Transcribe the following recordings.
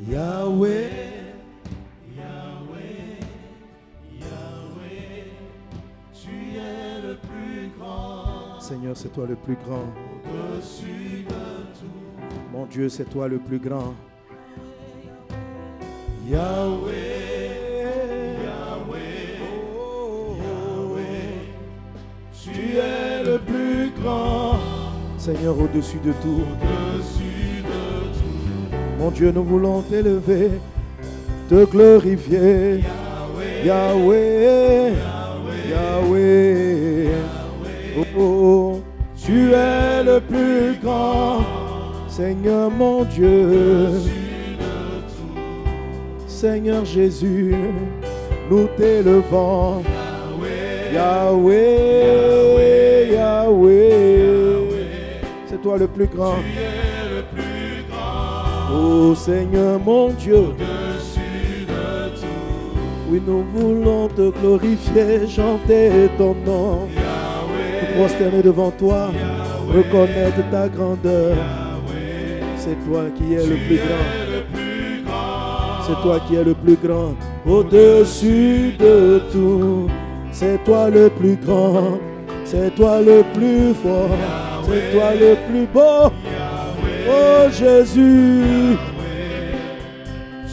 Yahweh, tu es le plus grand. Seigneur, c'est toi le plus grand. Au-dessus de tout. Mon Dieu, c'est toi le plus grand. Yahweh, Yahweh, Yahweh, tu es le plus grand. Seigneur, au-dessus de tout. Au-dessus de tout. Mon Dieu, nous voulons t'élever, te glorifier. Yahweh, Yahweh, oh, tu es le plus grand. Seigneur mon Dieu, Seigneur Jésus, nous t'élevons. Yahweh, Yahweh, c'est toi le plus grand. Oh Seigneur mon Dieu, oui, nous voulons te glorifier, chanter ton nom, nous prosterner devant toi, reconnaître ta grandeur. C'est toi qui es le plus grand. C'est toi qui es le plus grand. Au-dessus de tout, c'est toi le plus grand. C'est toi le plus fort. C'est toi le plus beau. Oh Jésus,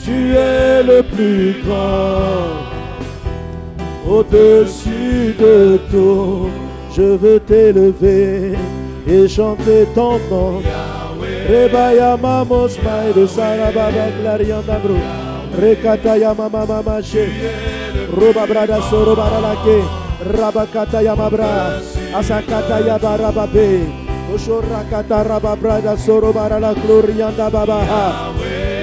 tu es le plus grand. Au-dessus de tout, je veux t'élever et chanter ton nom. Rebaya mamos mai de sarababa clarianda bro. Rekataya mama mama she. Roba brada soro baralake. Rabakataya mabra. Asakataya barababe. Oshorakata rababrada soro barala glorianda baba.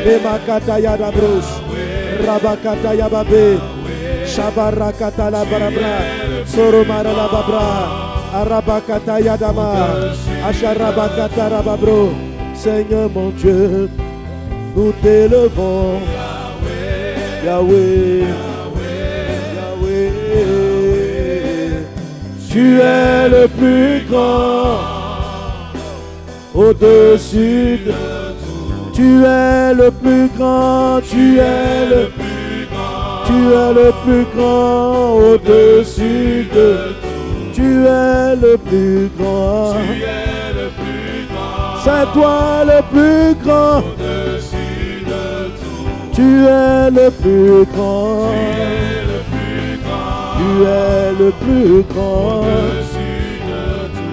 Bemakataya da bros. Rabakataya babe. Shabarakata la barabra. Soro marala babra. Arabakataya dama. Asharabakata rababro. Seigneur mon Dieu, nous t'élevons. Yahweh, Yahweh, tu es le plus grand. Au-dessus de tout, tu es le plus grand. Tu es le plus grand. Tu es le plus grand. Au-dessus de tout, tu es le plus grand. C'est toi le plus grand. Au-dessus de tout. Tu es le plus grand. Tu es le plus grand.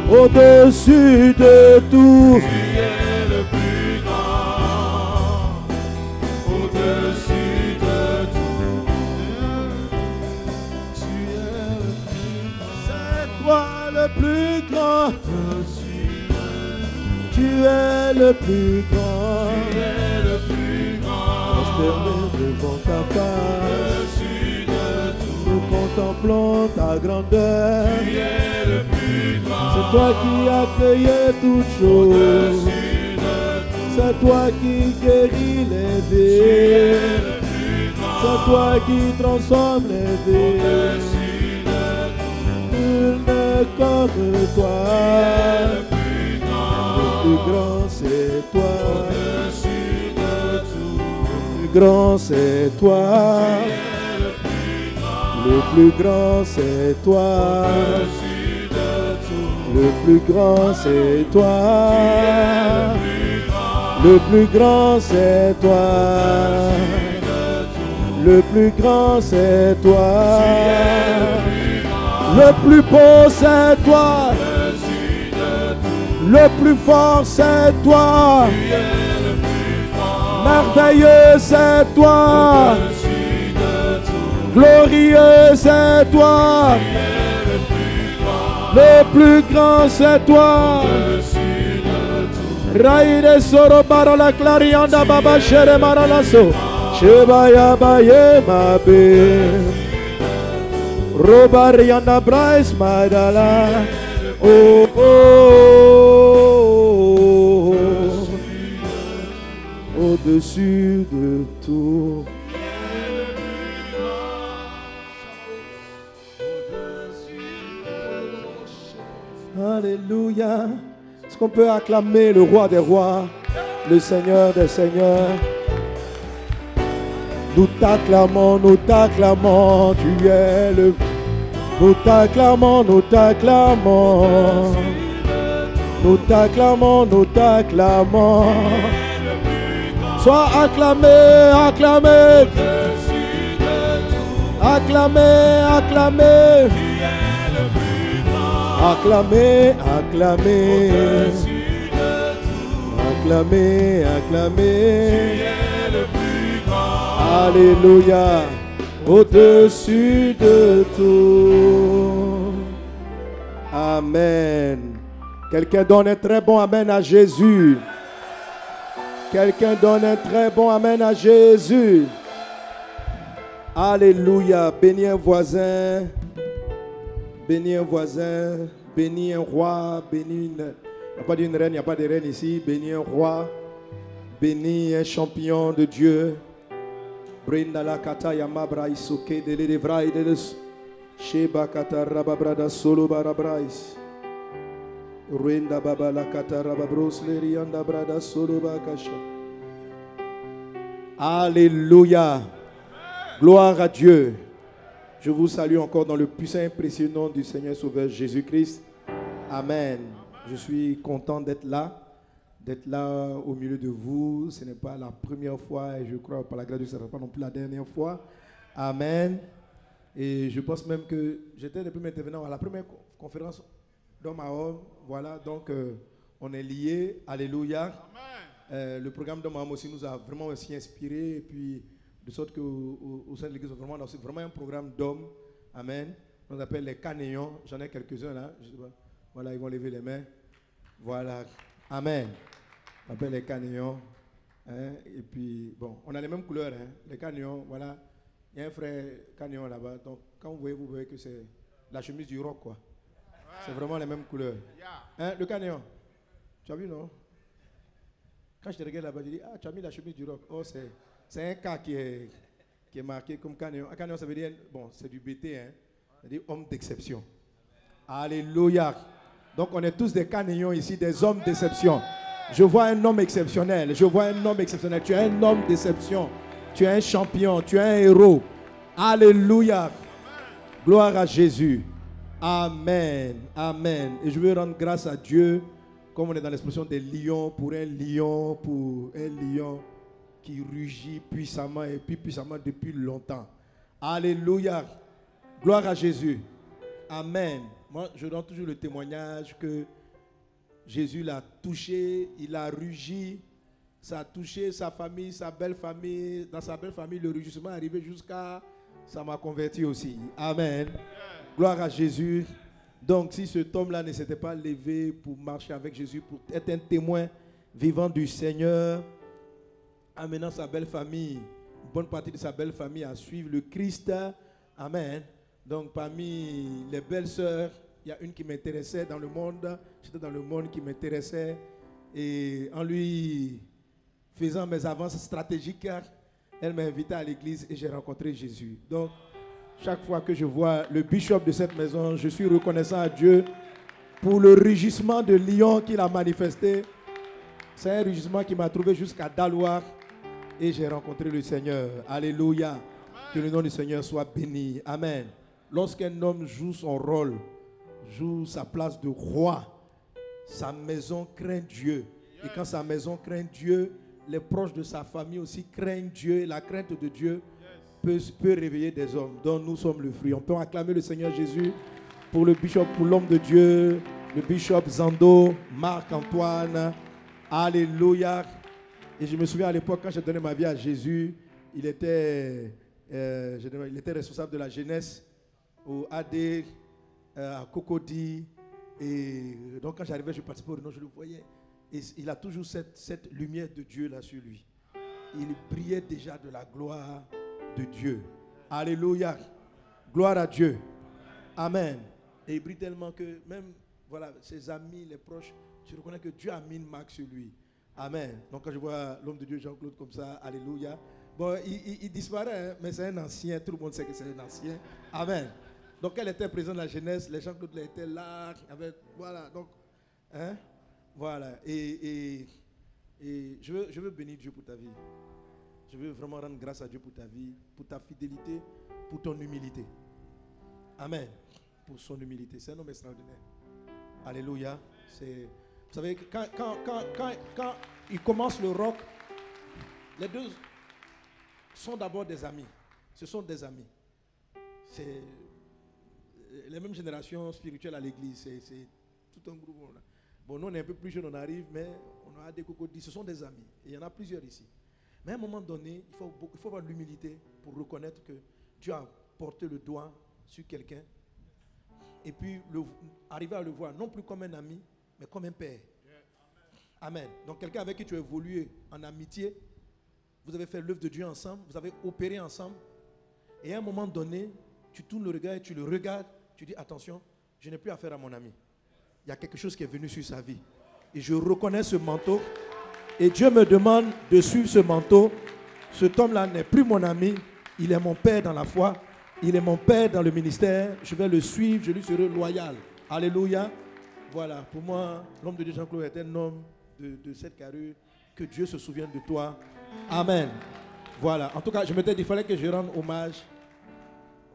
Au-dessus de tout. Tu es le plus grand. Au-dessus de tout. Tu es le plus grand. C'est toi le plus grand. Tu es le plus grand. Tu es le plus grand. Prosterné devant ta face. Nous contemplons ta grandeur. Tu es le plus grand. C'est toi qui accueilles toutes choses. C'est toi qui guéris les vies. C'est toi qui transforme les vies. Nul n'est comme toi. Le plus grand c'est toi. Le plus grand c'est toi. Le plus grand c'est toi. Le plus grand c'est toi. Le plus grand c'est toi. Le plus grand c'est toi. Le plus beau c'est toi. Le plus fort c'est toi. Merveilleux c'est toi. Glorieux c'est toi. Le plus grand c'est toi. Raïde soro barola clarianda baba chere maralaso. Shebaya baye mabe. Robarianda brais madala. Oh, oh, oh, oh. Au-dessus de tout. Alléluia. Est-ce qu'on peut acclamer le roi des rois? le Seigneur des Seigneurs. Nous t'acclamons, tu es le... Nous t'acclamons, nous t'acclamons. Nous t'acclamons, nous t'acclamons. Sois acclamé, acclamé. Acclamé, acclamé. Acclamé, acclamé. Acclamé, acclamé. Alléluia. Au-dessus de tout. Amen. Quelqu'un donne un très bon amen à Jésus. Quelqu'un donne un très bon amen à Jésus. Alléluia. Bénis un voisin. Bénis un voisin. Bénis un roi. Bénis une... Il n'y a pas d'une reine, il n'y a pas de reine ici. Bénis un roi. Bénis un champion de Dieu. Brinda la kata yamabra isuke de l'edevrai de sheba kata rababrada solo barabrais. Rinda baba la kata rababros lerianda brada solo bakasha. Alléluia. Gloire à Dieu. Je vous salue encore dans le puissant et précieux nom du Seigneur Sauveur Jésus-Christ. Amen. Je suis content d'être là au milieu de vous. Ce n'est pas la première fois et je crois par la grâce de Dieu, ce ne sera pas non plus la dernière fois. Amen. Et je pense même que j'étais le premier intervenant à la première conférence d'homme à homme. Voilà, donc on est liés. Alléluia. Le programme d'homme à homme aussi nous a vraiment aussi inspiré. Et puis, de sorte qu'au sein de l'église, on a aussi vraiment un programme d'hommes. Amen. On appelle les canéons. J'en ai quelques-uns là. Je sais pas. Voilà, ils vont lever les mains. Voilà. Amen. On appelle les canéons. Hein? Et puis, bon, on a les mêmes couleurs. Hein? Les canéons, voilà. Il y a un frère canéon là-bas. Donc, quand vous voyez que c'est la chemise du roc, quoi. C'est vraiment les mêmes couleurs. Hein? Le canéon. Tu as vu, non? Quand je te regarde là-bas, je dis, ah, tu as mis la chemise du roc. Oh, c'est un cas qui est marqué comme canéon. Un canéon, ça veut dire, bon, c'est du BT, hein? Ça veut dire homme d'exception. Alléluia. Donc on est tous des canéons ici, des hommes d'exception. Je vois un homme exceptionnel. Je vois un homme exceptionnel. Tu es un homme d'exception. Tu es un champion. Tu es un héros. Alléluia. Gloire à Jésus. Amen. Amen. Et je veux rendre grâce à Dieu, comme on est dans l'expression des lions, pour un lion qui rugit puissamment et puis puissamment depuis longtemps. Alléluia. Gloire à Jésus. Amen. Moi, je donne toujours le témoignage que Jésus l'a touché, il a rugi, ça a touché sa famille, sa belle famille. Dans sa belle famille, le rugissement est arrivé jusqu'à... Ça m'a converti aussi. Amen. Gloire à Jésus. Donc, si cet homme-là ne s'était pas levé pour marcher avec Jésus, pour être un témoin vivant du Seigneur, amenant sa belle famille, une bonne partie de sa belle famille à suivre le Christ. Amen. Donc, parmi les belles sœurs, il y a une qui m'intéressait dans le monde. J'étais dans le monde qui m'intéressait. Et en lui faisant mes avances stratégiques, elle m'a invité à l'église et j'ai rencontré Jésus. Donc, chaque fois que je vois le bishop de cette maison, je suis reconnaissant à Dieu pour le rugissement de lion qu'il a manifesté. C'est un rugissement qui m'a trouvé jusqu'à Daloir et j'ai rencontré le Seigneur. Alléluia. Que le nom du Seigneur soit béni. Amen. Lorsqu'un homme joue son rôle, joue sa place de roi, sa maison craint Dieu. Et quand sa maison craint Dieu, les proches de sa famille aussi craignent Dieu. Et la crainte de Dieu peut réveiller des hommes dont nous sommes le fruit. On peut acclamer le Seigneur Jésus pour le bishop, pour l'homme de Dieu, le bishop Zando, Marc-Antoine. Alléluia. Et je me souviens à l'époque, quand j'ai donné ma vie à Jésus, il était responsable de la jeunesse au AD, à Cocody. Et donc quand j'arrivais, je participais au réunion, je le voyais. Et il a toujours cette lumière de Dieu là sur lui. Il brillait déjà de la gloire de Dieu. Alléluia. Gloire à Dieu. Amen. Et il brille tellement que même voilà, ses amis, les proches, je reconnais que Dieu a mis une marque sur lui. Amen. Donc quand je vois l'homme de Dieu Jean-Claude comme ça, alléluia. Bon, il disparaît, hein, mais c'est un ancien. Tout le monde sait que c'est un ancien. Amen. Donc, elle était présente de la jeunesse, les gens qui étaient là, voilà, donc, hein, voilà, et Et je veux bénir Dieu pour ta vie. Je veux vraiment rendre grâce à Dieu pour ta vie, pour ta fidélité, pour ton humilité. Amen. Pour son humilité. C'est un homme extraordinaire. Alléluia. Vous savez, quand il commence le rock, les deux sont d'abord des amis. Ce sont des amis. C'est les mêmes générations spirituelles à l'église. C'est tout un groupe. Bon, nous on est un peu plus jeunes, on arrive, mais on a des cocodis. Ce sont des amis. Et il y en a plusieurs ici. Mais à un moment donné, il faut avoir l'humilité pour reconnaître que Dieu a porté le doigt sur quelqu'un. Et puis arriver à le voir, non plus comme un ami, mais comme un père. Amen. Donc quelqu'un avec qui tu as évolué en amitié, vous avez fait l'œuvre de Dieu ensemble, vous avez opéré ensemble. Et à un moment donné, tu tournes le regard et tu le regardes, tu dis attention, je n'ai plus affaire à mon ami. Il y a quelque chose qui est venu sur sa vie. Et je reconnais ce manteau. Et Dieu me demande de suivre ce manteau. Cet homme-là n'est plus mon ami. Il est mon père dans la foi. Il est mon père dans le ministère. Je vais le suivre. Je lui serai loyal. Alléluia. Voilà. Pour moi, l'homme de Dieu Jean-Claude est un homme de cette carrure. Que Dieu se souvienne de toi. Amen. Voilà. En tout cas, je me disais qu'il fallait que je rende hommage.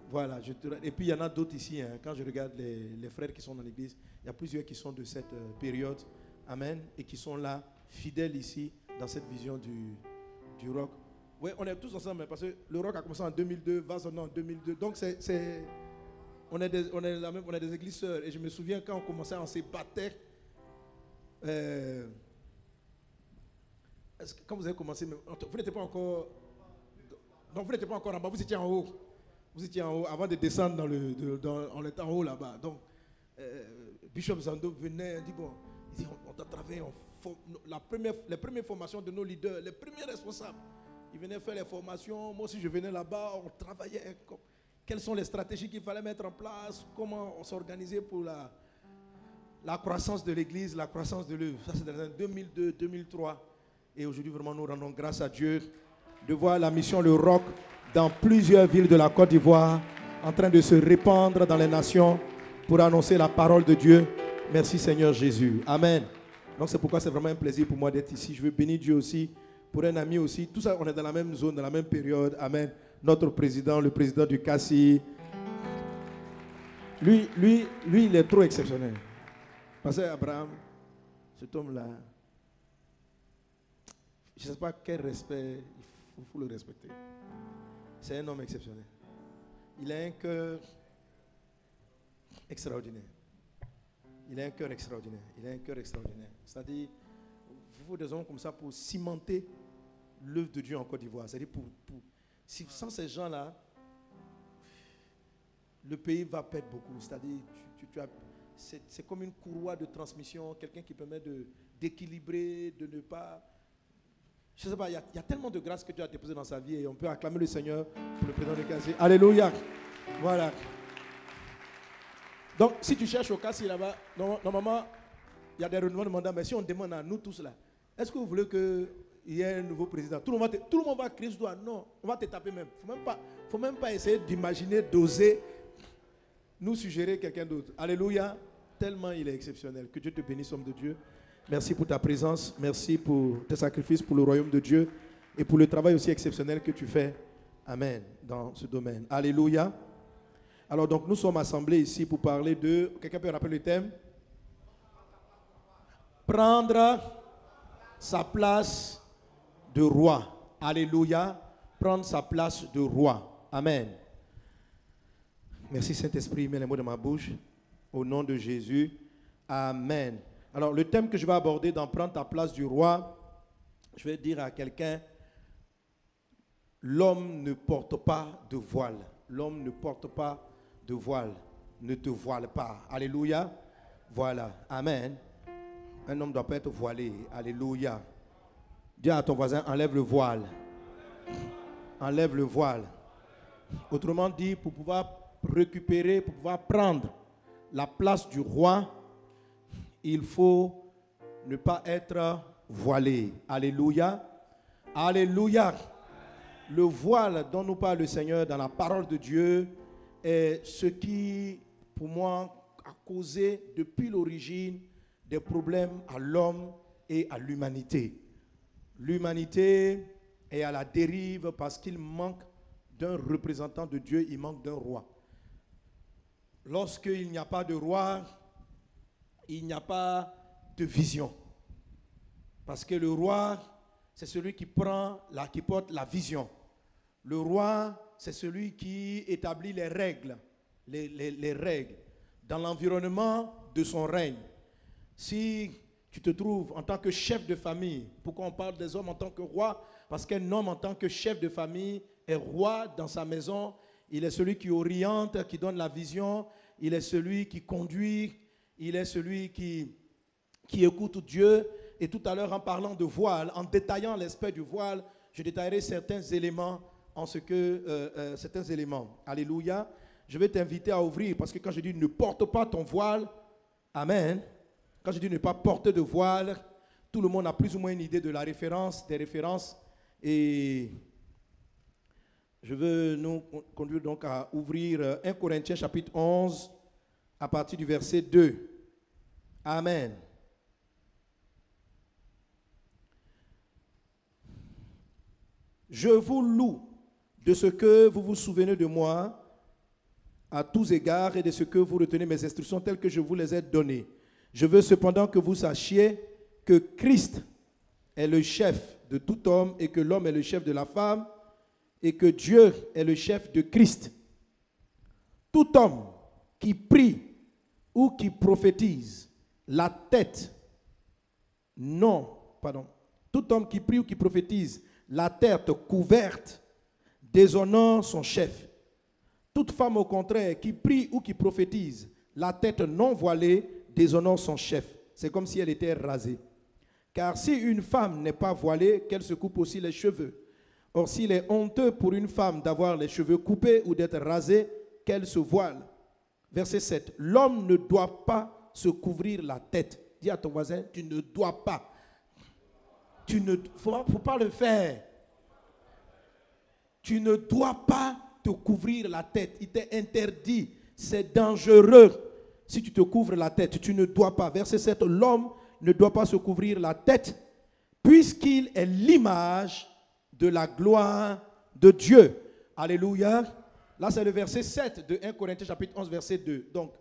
Voilà. Et puis, il y en a d'autres ici. Hein. Quand je regarde les frères qui sont dans l'église, il y a plusieurs qui sont de cette période. Amen. Et qui sont là, fidèles ici, dans cette vision du rock. Oui, on est tous ensemble, parce que le rock a commencé en 2002, Vazon en 2002. Donc, on est des églises sœurs. Et je me souviens quand on commençait, on se battait. Quand vous avez commencé, vous n'étiez pas encore. Donc, vous n'étiez pas encore en bas, vous étiez en haut. Vous étiez en haut avant de descendre on était en haut là-bas. Donc, Bishop Zando venait, il dit bon, on doit travailler, les premières formations de nos leaders, les premiers responsables. Ils venaient faire les formations, moi aussi je venais là-bas, on travaillait. Quelles sont les stratégies qu'il fallait mettre en place, comment on s'organisait pour la croissance de l'église, la croissance de l'œuvre. Ça c'est dans 2002, 2003. Et aujourd'hui vraiment nous rendons grâce à Dieu de voir la mission Le Rock dans plusieurs villes de la Côte d'Ivoire en train de se répandre dans les nations pour annoncer la parole de Dieu. Merci Seigneur Jésus. Amen. Donc c'est pourquoi c'est vraiment un plaisir pour moi d'être ici. Je veux bénir Dieu aussi, pour un ami aussi. Tout ça, on est dans la même zone, dans la même période. Amen. Notre président, le président du CACI. Lui, il est trop exceptionnel. Parce que Abraham, cet homme-là, je ne sais pas quel respect, il faut le respecter. C'est un homme exceptionnel. Il a un cœur extraordinaire. Il a un cœur extraordinaire. Il a un cœur extraordinaire. C'est-à-dire, il faut des hommes comme ça pour cimenter l'œuvre de Dieu en Côte d'Ivoire. C'est-à-dire, sans ces gens-là, le pays va perdre beaucoup. C'est-à-dire, c'est comme une courroie de transmission, quelqu'un qui permet d'équilibrer, de ne pas... Je ne sais pas, il y a tellement de grâce que Dieu a déposé dans sa vie et on peut acclamer le Seigneur pour le président de CACI. Alléluia. Voilà. Donc, si tu cherches au CACI là-bas, normalement, il y a des renouvellements de mandat, mais si on demande à nous tous là, est-ce que vous voulez qu'il y ait un nouveau président? Tout le monde va crier sur toi. Non, on va te taper même. Il ne faut même pas essayer d'imaginer, d'oser nous suggérer quelqu'un d'autre. Alléluia. Tellement il est exceptionnel. Que Dieu te bénisse, homme de Dieu. Merci pour ta présence. Merci pour tes sacrifices pour le royaume de Dieu et pour le travail aussi exceptionnel que tu fais. Amen. Dans ce domaine. Alléluia. Alors donc nous sommes assemblés ici pour parler de... Quelqu'un peut rappeler le thème? Prendre sa place de roi. Alléluia. Prendre sa place de roi. Amen. Merci Saint-Esprit. Mets les mots de ma bouche. Au nom de Jésus. Amen. Alors le thème que je vais aborder dans Prendre ta place du roi, je vais dire à quelqu'un, l'homme ne porte pas de voile. L'homme ne porte pas de voile. Ne te voile pas. Alléluia. Voilà. Amen. Un homme ne doit pas être voilé. Alléluia. Dis à ton voisin, enlève le voile. Enlève le voile. Autrement dit, pour pouvoir récupérer, pour pouvoir prendre la place du roi, il faut ne pas être voilé. Alléluia. Alléluia. Le voile dont nous parle le Seigneur dans la parole de Dieu est ce qui, pour moi, a causé depuis l'origine des problèmes à l'homme et à l'humanité. L'humanité est à la dérive parce qu'il manque d'un représentant de Dieu, il manque d'un roi. Lorsqu'il n'y a pas de roi, il n'y a pas de vision. Parce que le roi, c'est celui qui porte la vision. Le roi, c'est celui qui établit les règles, les règles dans l'environnement de son règne. Si tu te trouves en tant que chef de famille, pourquoi on parle des hommes en tant que roi? Parce qu'un homme en tant que chef de famille est roi dans sa maison. Il est celui qui oriente, qui donne la vision. Il est celui qui conduit. Il est celui qui écoute Dieu. Et tout à l'heure, en parlant de voile, en détaillant l'aspect du voile, je détaillerai certains éléments certains éléments. Alléluia. Je vais t'inviter à ouvrir parce que quand je dis ne porte pas ton voile, amen. Quand je dis ne pas porter de voile, tout le monde a plus ou moins une idée de la référence, des références. Et je veux nous conduire donc à ouvrir 1 Corinthiens chapitre 11 à partir du verset 2. Amen. Je vous loue de ce que vous vous souvenez de moi à tous égards et de ce que vous retenez mes instructions telles que je vous les ai données. Je veux cependant que vous sachiez que Christ est le chef de tout homme et que l'homme est le chef de la femme et que Dieu est le chef de Christ. Tout homme qui prie ou qui prophétise la tête, tout homme qui prie ou qui prophétise la tête couverte déshonore son chef. Toute femme au contraire qui prie ou qui prophétise la tête non voilée déshonore son chef. C'est comme si elle était rasée. Car si une femme n'est pas voilée, qu'elle se coupe aussi les cheveux. Or, s'il est honteux pour une femme d'avoir les cheveux coupés ou d'être rasée, qu'elle se voile. Verset 7. L'homme ne doit pas se couvrir la tête. Dis à ton voisin, tu ne dois pas. Il ne faut pas le faire. Tu ne dois pas te couvrir la tête. Il t'est interdit. C'est dangereux. Si tu te couvres la tête, tu ne dois pas. Verset 7. L'homme ne doit pas se couvrir la tête puisqu'il est l'image de la gloire de Dieu. Alléluia. Là, c'est le verset 7 de 1 Corinthiens chapitre 11, verset 2. Donc,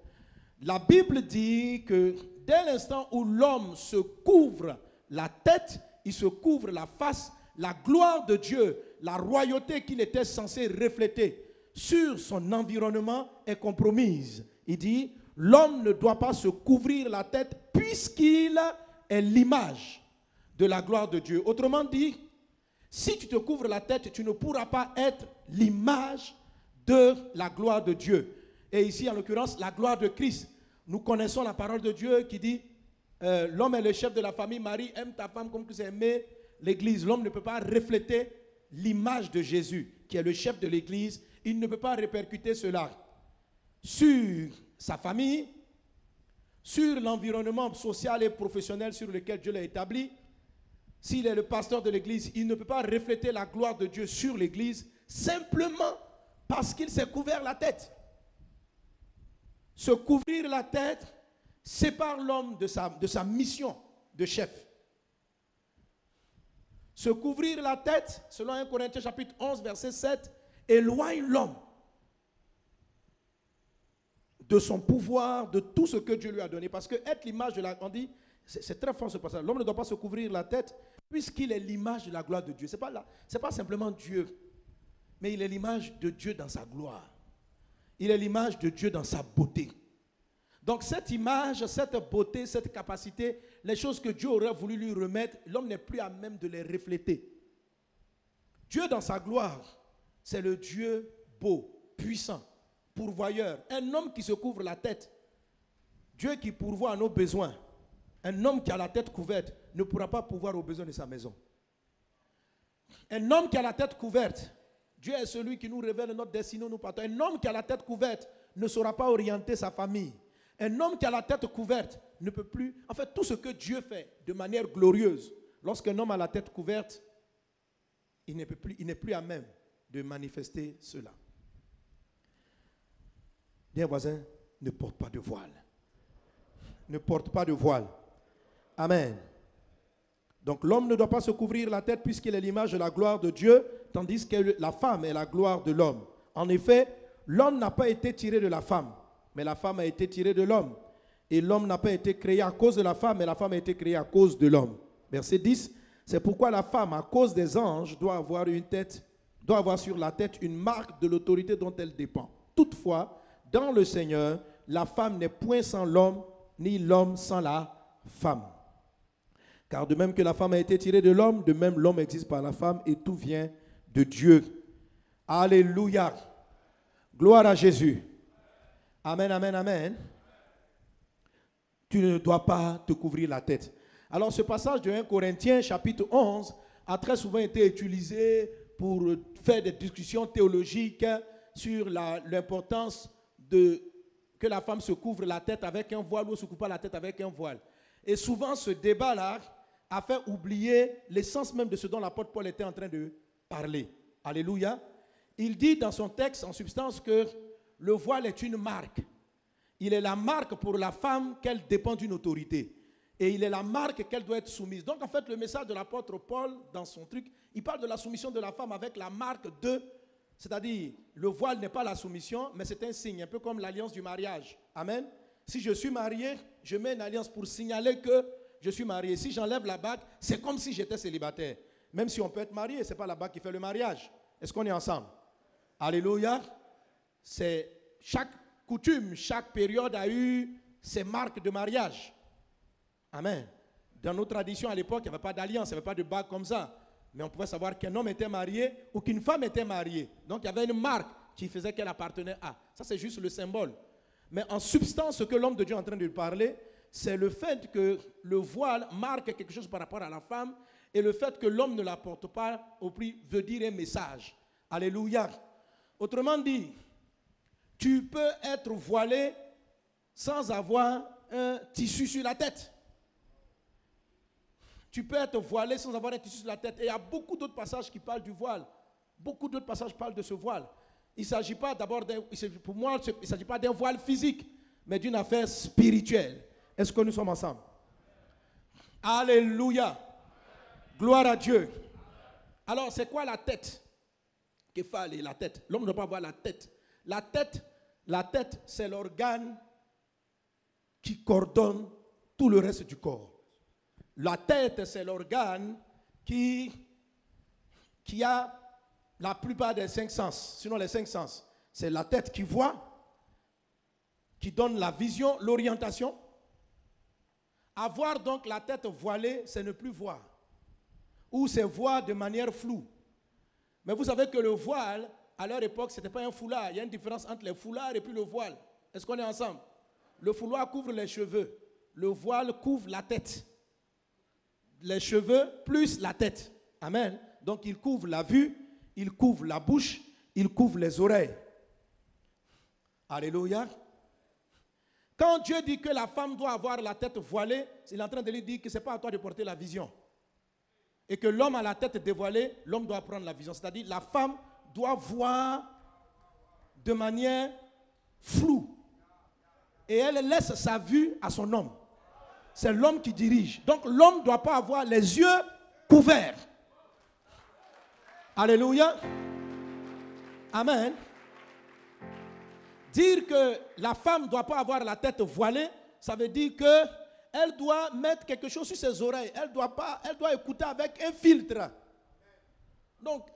la Bible dit que dès l'instant où l'homme se couvre la tête, il se couvre la face, la gloire de Dieu, la royauté qu'il était censé refléter sur son environnement est compromise. Il dit, l'homme ne doit pas se couvrir la tête puisqu'il est l'image de la gloire de Dieu. Autrement dit, si tu te couvres la tête, tu ne pourras pas être l'image de la gloire de Dieu. Et ici, en l'occurrence, la gloire de Christ. Nous connaissons la parole de Dieu qui dit, l'homme est le chef de la famille, Marie, aime ta femme comme tu as aimé l'église. L'homme ne peut pas refléter l'image de Jésus, qui est le chef de l'église. Il ne peut pas répercuter cela sur sa famille, sur l'environnement social et professionnel sur lequel Dieu l'a établi. S'il est le pasteur de l'église, il ne peut pas refléter la gloire de Dieu sur l'église simplement parce qu'il s'est couvert la tête. Se couvrir la tête sépare l'homme de sa mission de chef. Se couvrir la tête, selon 1 Corinthiens chapitre 11, verset 7, éloigne l'homme de son pouvoir, de tout ce que Dieu lui a donné. Parce que être l'image de la... On dit, c'est très fort ce passage. L'homme ne doit pas se couvrir la tête puisqu'il est l'image de la gloire de Dieu. Ce n'est pas simplement Dieu, mais il est l'image de Dieu dans sa gloire. Il est l'image de Dieu dans sa beauté. Donc cette image, cette beauté, cette capacité, les choses que Dieu aurait voulu lui remettre, l'homme n'est plus à même de les refléter. Dieu dans sa gloire, c'est le Dieu beau, puissant, pourvoyeur. Un homme qui se couvre la tête, Dieu qui pourvoit à nos besoins. Un homme qui a la tête couverte ne pourra pas pourvoir aux besoins de sa maison. Un homme qui a la tête couverte, Dieu est celui qui nous révèle notre destinée, nous partons. Un homme qui a la tête couverte ne saura pas orienter sa famille. Un homme qui a la tête couverte ne peut plus... En fait, tout ce que Dieu fait de manière glorieuse, lorsqu'un homme a la tête couverte, il n'est plus à même de manifester cela. Dis à un voisin, ne porte pas de voile. Ne porte pas de voile. Amen. Donc l'homme ne doit pas se couvrir la tête puisqu'il est l'image de la gloire de Dieu, tandis que la femme est la gloire de l'homme. En effet, l'homme n'a pas été tiré de la femme, mais la femme a été tirée de l'homme. Et l'homme n'a pas été créé à cause de la femme, mais la femme a été créée à cause de l'homme. Verset 10, c'est pourquoi la femme, à cause des anges, doit avoir sur la tête une marque de l'autorité dont elle dépend. Toutefois, dans le Seigneur, la femme n'est point sans l'homme, ni l'homme sans la femme. Car de même que la femme a été tirée de l'homme, de même l'homme existe par la femme et tout vient de Dieu. Alléluia. Gloire à Jésus. Amen, amen, amen. Tu ne dois pas te couvrir la tête. Alors ce passage de 1 Corinthiens chapitre 11 a très souvent été utilisé pour faire des discussions théologiques sur l'importance que la femme se couvre la tête avec un voile ou ne se couvre pas la tête avec un voile. Et souvent ce débat-là a fait oublier l'essence même de ce dont l'apôtre Paul était en train de parler. Alléluia. Il dit dans son texte en substance que le voile est une marque. Il est la marque pour la femme qu'elle dépend d'une autorité. Et il est la marque qu'elle doit être soumise. Donc en fait, le message de l'apôtre Paul, dans son truc, il parle de la soumission de la femme avec la marque de, c'est-à-dire, le voile n'est pas la soumission, mais c'est un signe, un peu comme l'alliance du mariage. Amen. Si je suis marié, je mets une alliance pour signaler que je suis marié. Si j'enlève la bague, c'est comme si j'étais célibataire. Même si on peut être marié, ce n'est pas la bague qui fait le mariage. Est-ce qu'on est ensemble? Alléluia. C'est chaque coutume, chaque période a eu ses marques de mariage. Amen. Dans nos traditions à l'époque, il n'y avait pas d'alliance, il n'y avait pas de bague comme ça. Mais on pouvait savoir qu'un homme était marié ou qu'une femme était mariée. Donc il y avait une marque qui faisait qu'elle appartenait à. Ça c'est juste le symbole. Mais en substance, ce que l'homme de Dieu est en train de parler, c'est le fait que le voile marque quelque chose par rapport à la femme et le fait que l'homme ne la porte pas au prix veut dire un message. Alléluia. Autrement dit, tu peux être voilé sans avoir un tissu sur la tête. Tu peux être voilé sans avoir un tissu sur la tête. Et il y a beaucoup d'autres passages qui parlent du voile. Beaucoup d'autres passages parlent de ce voile. Il ne s'agit pas d'abord, pour moi, il ne s'agit pas d'un voile physique, mais d'une affaire spirituelle. Est-ce que nous sommes ensemble? Alléluia. Gloire à Dieu. Alors, c'est quoi la tête? Qu'il fallait la tête. L'homme ne doit pas avoir la tête. La tête, c'est l'organe qui coordonne tout le reste du corps. La tête, c'est l'organe qui a la plupart des 5 sens. Sinon, les 5 sens, c'est la tête qui voit, qui donne la vision, l'orientation. Avoir donc la tête voilée, c'est ne plus voir. Ou c'est voir de manière floue. Mais vous savez que le voile, à leur époque, ce n'était pas un foulard. Il y a une différence entre les foulards et puis le voile. Est-ce qu'on est ensemble? Le foulard couvre les cheveux. Le voile couvre la tête. Les cheveux plus la tête. Amen. Donc il couvre la vue, il couvre la bouche, il couvre les oreilles. Alléluia. Quand Dieu dit que la femme doit avoir la tête voilée, il est en train de lui dire que ce n'est pas à toi de porter la vision. Et que l'homme a la tête dévoilée, l'homme doit prendre la vision. C'est-à-dire la femme doit voir de manière floue. Et elle laisse sa vue à son homme. C'est l'homme qui dirige. Donc l'homme ne doit pas avoir les yeux couverts. Alléluia. Amen. Dire que la femme ne doit pas avoir la tête voilée, ça veut dire qu'elle doit mettre quelque chose sur ses oreilles. Elle doit écouter avec un filtre. Donc,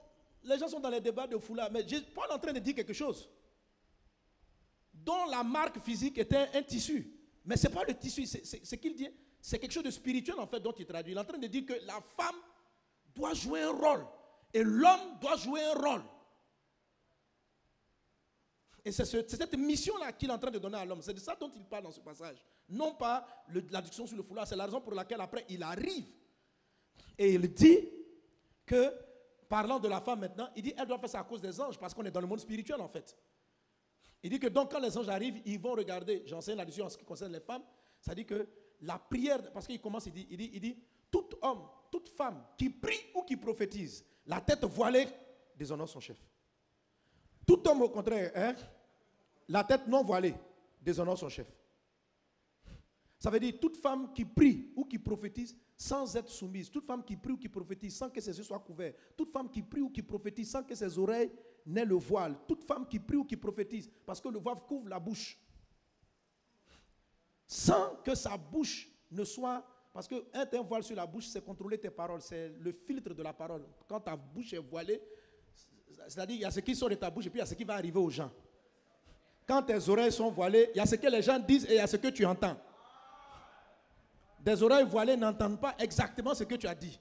les gens sont dans les débats de foulard. Mais Paul est en train de dire quelque chose dont la marque physique était un tissu. Mais ce n'est pas le tissu, c'est qu'il dit, c'est quelque chose de spirituel en fait dont il traduit. Il est en train de dire que la femme doit jouer un rôle et l'homme doit jouer un rôle. Et c'est cette mission-là qu'il est en train de donner à l'homme. C'est de ça dont il parle dans ce passage. Non pas la discussion sur le foulard, c'est la raison pour laquelle après il arrive. Et il dit que, parlant de la femme maintenant, il dit qu'elle doit faire ça à cause des anges parce qu'on est dans le monde spirituel en fait. Il dit que donc quand les anges arrivent, ils vont regarder, j'enseigne là-dessus en ce qui concerne les femmes, ça dit que la prière, parce qu'il commence, il dit, tout homme, toute femme qui prie ou qui prophétise, la tête voilée, déshonore son chef. Tout homme au contraire, la tête non voilée, déshonore son chef. Ça veut dire toute femme qui prie ou qui prophétise sans être soumise. Toute femme qui prie ou qui prophétise sans que ses yeux soient couverts. Toute femme qui prie ou qui prophétise sans que ses oreilles n'aient le voile. Toute femme qui prie ou qui prophétise parce que le voile couvre la bouche. Sans que sa bouche ne soit... Parce qu'un voile sur la bouche, c'est contrôler tes paroles. C'est le filtre de la parole. Quand ta bouche est voilée, c'est-à-dire il y a ce qui sort de ta bouche et puis il y a ce qui va arriver aux gens. Quand tes oreilles sont voilées, il y a ce que les gens disent et il y a ce que tu entends. Des oreilles voilées n'entendent pas exactement ce que tu as dit.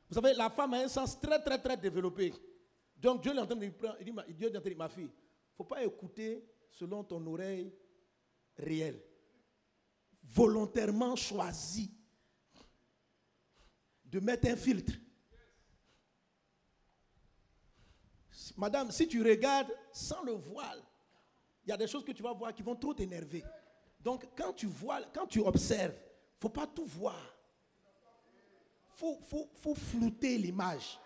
Vous savez, la femme a un sens très, très, très développé. Donc Dieu l'entend, il dit, ma fille, il ne faut pas écouter selon ton oreille réelle. Volontairement choisi de mettre un filtre. Madame, si tu regardes sans le voile, il y a des choses que tu vas voir qui vont trop t'énerver. Donc, quand tu vois, quand tu observes, il ne faut pas tout voir. Faut flouter l'image.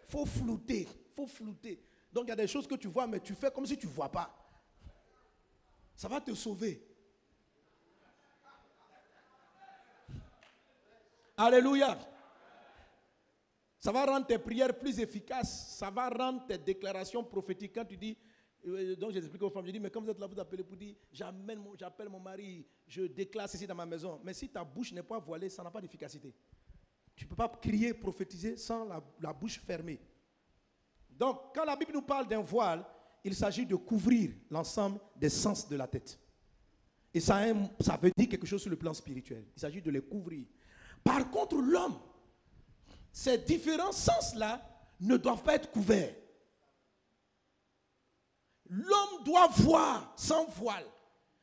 Faut flouter. Donc, il y a des choses que tu vois, mais tu fais comme si tu ne vois pas. Ça va te sauver. Alléluia. Ça va rendre tes prières plus efficaces. Ça va rendre tes déclarations prophétiques. Quand tu dis, donc j'explique aux femmes, je dis, mais comme vous êtes là, vous appelez pour dire, j'appelle mon mari, je déclare ceci dans ma maison. Mais si ta bouche n'est pas voilée, ça n'a pas d'efficacité. Tu ne peux pas crier, prophétiser sans la bouche fermée. Donc, quand la Bible nous parle d'un voile, il s'agit de couvrir l'ensemble des sens de la tête. Et ça veut dire quelque chose sur le plan spirituel. Il s'agit de les couvrir. Par contre, l'homme, ces différents sens-là ne doivent pas être couverts. L'homme doit voir sans voile.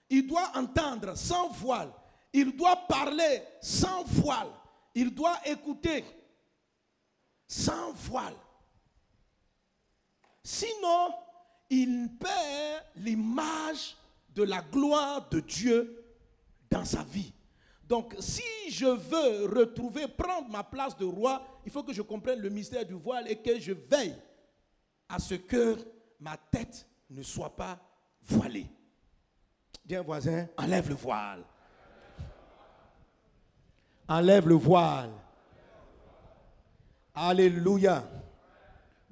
Il doit entendre sans voile. Il doit parler sans voile. Il doit écouter sans voile. Sinon, il perd l'image de la gloire de Dieu dans sa vie. Donc, si je veux prendre ma place de roi, il faut que je comprenne le mystère du voile et que je veille à ce que ma tête ne soit pas voilée. Dis à un voisin, enlève le voile. Enlève le voile. Alléluia.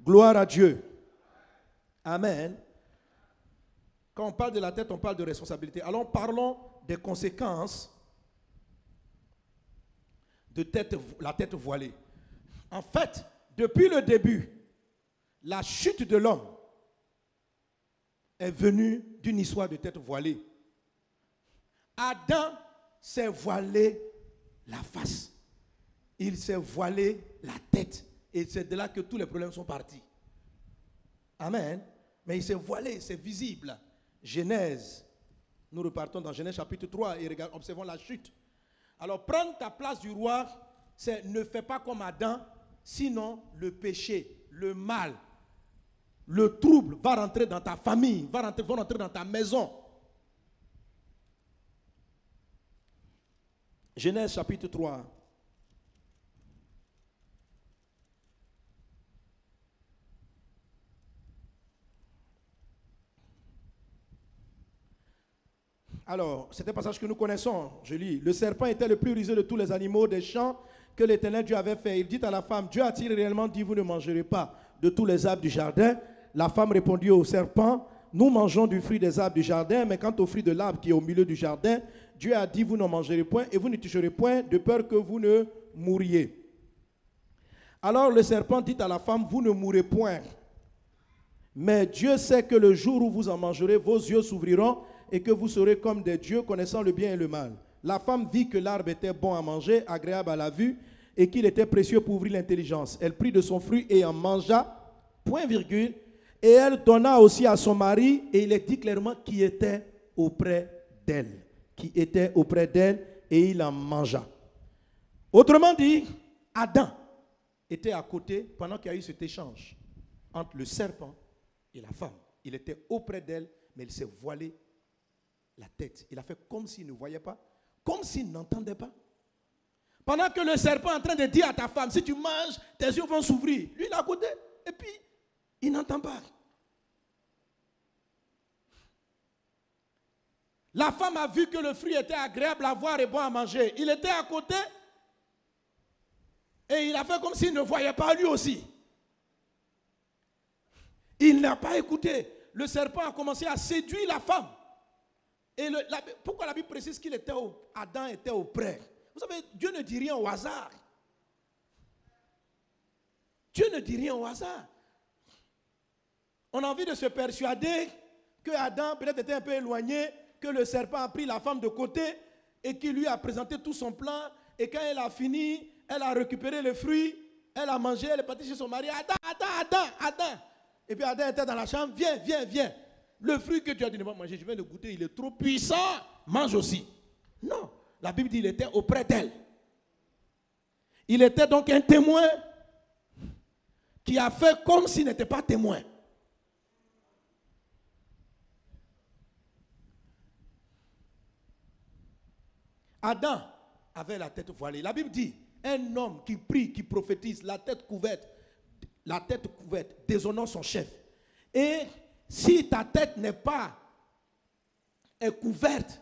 Gloire à Dieu. Amen. Quand on parle de la tête, on parle de responsabilité. Alors parlons des conséquences de la tête voilée. En fait, depuis le début, la chute de l'homme est venue d'une histoire de tête voilée. Adam s'est voilé la face. Il s'est voilé la tête. Et c'est de là que tous les problèmes sont partis. Amen. Mais il s'est voilé, c'est visible. Genèse. Nous repartons dans Genèse chapitre 3 et observons la chute. Alors, prendre ta place du roi, c'est ne fais pas comme Adam, sinon le péché, le mal, le trouble va rentrer dans ta famille, va rentrer dans ta maison. Genèse chapitre 3. Alors, c'est un passage que nous connaissons. Je lis. Le serpent était le plus rusé de tous les animaux des champs que l'Éternel Dieu avait fait. Il dit à la femme, Dieu a-t-il réellement dit, vous ne mangerez pas de tous les arbres du jardin? La femme répondit au serpent, nous mangeons du fruit des arbres du jardin, mais quant au fruit de l'arbre qui est au milieu du jardin, Dieu a dit, vous ne mangerez point et vous ne toucherez point, de peur que vous ne mouriez. Alors le serpent dit à la femme, vous ne mourrez point. Mais Dieu sait que le jour où vous en mangerez, vos yeux s'ouvriront et que vous serez comme des dieux connaissant le bien et le mal. La femme vit que l'arbre était bon à manger, agréable à la vue, et qu'il était précieux pour ouvrir l'intelligence. Elle prit de son fruit et en mangea, point virgule, et elle donna aussi à son mari, et il est dit clairement qui était auprès d'elle. Qui était auprès d'elle, et il en mangea. Autrement dit, Adam était à côté pendant qu'il y a eu cet échange entre le serpent et la femme. Il était auprès d'elle, mais il s'est voilé la tête. Il a fait comme s'il ne voyait pas, comme s'il n'entendait pas. Pendant que le serpent est en train de dire à ta femme, si tu manges, tes yeux vont s'ouvrir. Lui, il est à côté, et puis, il n'entend pas. La femme a vu que le fruit était agréable à voir et bon à manger. Il était à côté et il a fait comme s'il ne voyait pas lui aussi. Il n'a pas écouté. Le serpent a commencé à séduire la femme. Et pourquoi la Bible précise qu'il était Adam était auprès? Vous savez, Dieu ne dit rien au hasard. Dieu ne dit rien au hasard. On a envie de se persuader que Adam peut-être était un peu éloigné, que le serpent a pris la femme de côté et qu'il lui a présenté tout son plan. Et quand elle a fini, elle a récupéré le fruit, elle a mangé, elle est partie chez son mari. Adam. Et puis Adam était dans la chambre, viens. Le fruit que tu as dit ne pas manger, je viens de goûter, il est trop puissant, mange aussi. Non, la Bible dit qu'il était auprès d'elle. Il était donc un témoin qui a fait comme s'il n'était pas témoin. Adam avait la tête voilée. La Bible dit, un homme qui prie, qui prophétise, la tête couverte, déshonore son chef. Et si ta tête est couverte,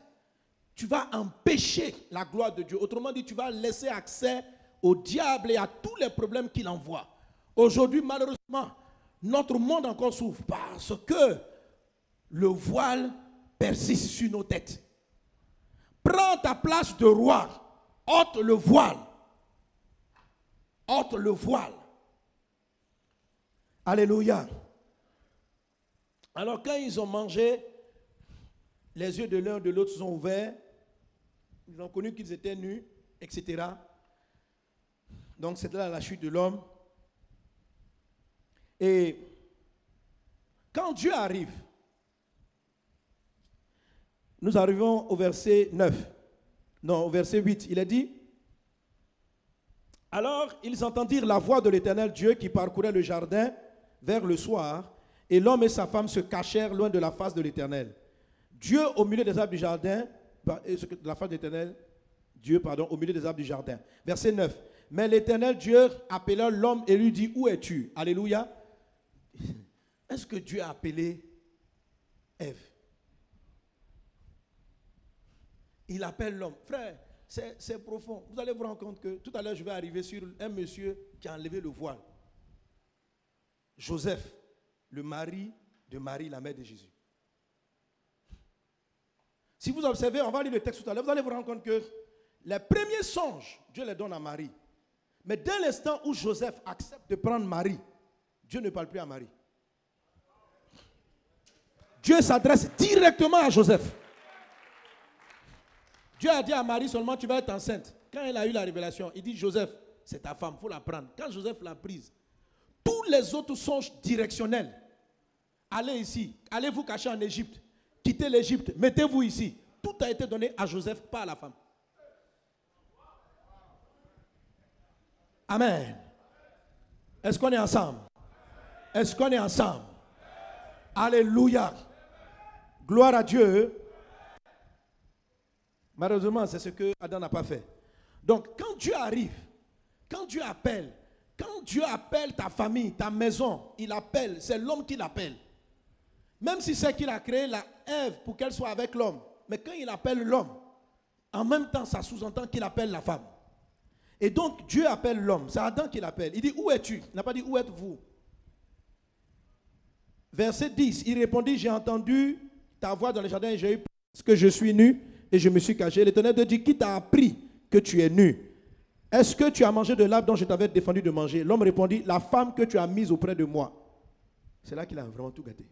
tu vas empêcher la gloire de Dieu. Autrement dit, tu vas laisser accès au diable et à tous les problèmes qu'il envoie. Aujourd'hui, malheureusement, notre monde encore souffre parce que le voile persiste sur nos têtes. Prends ta place de roi, ôte le voile. Ôte le voile. Alléluia. Alors quand ils ont mangé, les yeux de l'un et de l'autre se sont ouverts, ils ont connu qu'ils étaient nus, etc. Donc c'était là la chute de l'homme. Et quand Dieu arrive, nous arrivons au verset 9. Non, au verset 8. Il est dit, alors ils entendirent la voix de l'Éternel Dieu qui parcourait le jardin vers le soir, et l'homme et sa femme se cachèrent loin de la face de l'Éternel. Dieu au milieu des arbres du jardin, la face de l'Éternel, Dieu, au milieu des arbres du jardin. Verset 9. Mais l'Éternel Dieu appela l'homme et lui dit, où es-tu? Alléluia. Est-ce que Dieu a appelé Ève? Il appelle l'homme. Frère, c'est profond. Vous allez vous rendre compte que tout à l'heure, je vais arriver sur un monsieur qui a enlevé le voile. Joseph, le mari de Marie, la mère de Jésus. Si vous observez, on va lire le texte tout à l'heure, vous allez vous rendre compte que les premiers songes, Dieu les donne à Marie. Mais dès l'instant où Joseph accepte de prendre Marie, Dieu ne parle plus à Marie. Dieu s'adresse directement à Joseph. Dieu a dit à Marie seulement, tu vas être enceinte. Quand elle a eu la révélation, il dit, Joseph, c'est ta femme, il faut la prendre. Quand Joseph l'a prise, tous les autres songes directionnels, allez ici, allez vous cacher en Égypte, quittez l'Égypte, mettez-vous ici. Tout a été donné à Joseph, pas à la femme. Amen. Est-ce qu'on est ensemble? Est-ce qu'on est ensemble? Alléluia. Gloire à Dieu. Malheureusement, c'est ce que Adam n'a pas fait. Donc, quand Dieu arrive, quand Dieu appelle ta famille, ta maison, il appelle, c'est l'homme qui l'appelle. Même si c'est qu'il a créé la Ève pour qu'elle soit avec l'homme. Mais quand il appelle l'homme, en même temps, ça sous-entend qu'il appelle la femme. Et donc, Dieu appelle l'homme. C'est Adam qui l'appelle. Il dit, où es-tu? Il n'a pas dit, où êtes-vous? Verset 10, il répondit, j'ai entendu ta voix dans le jardin et j'ai eu peur parce que je suis nu et je me suis caché. L'Éternel te dit, qui t'a appris que tu es nu? Est-ce que tu as mangé de l'arbre dont je t'avais défendu de manger? L'homme répondit, la femme que tu as mise auprès de moi. C'est là qu'il a vraiment tout gâté.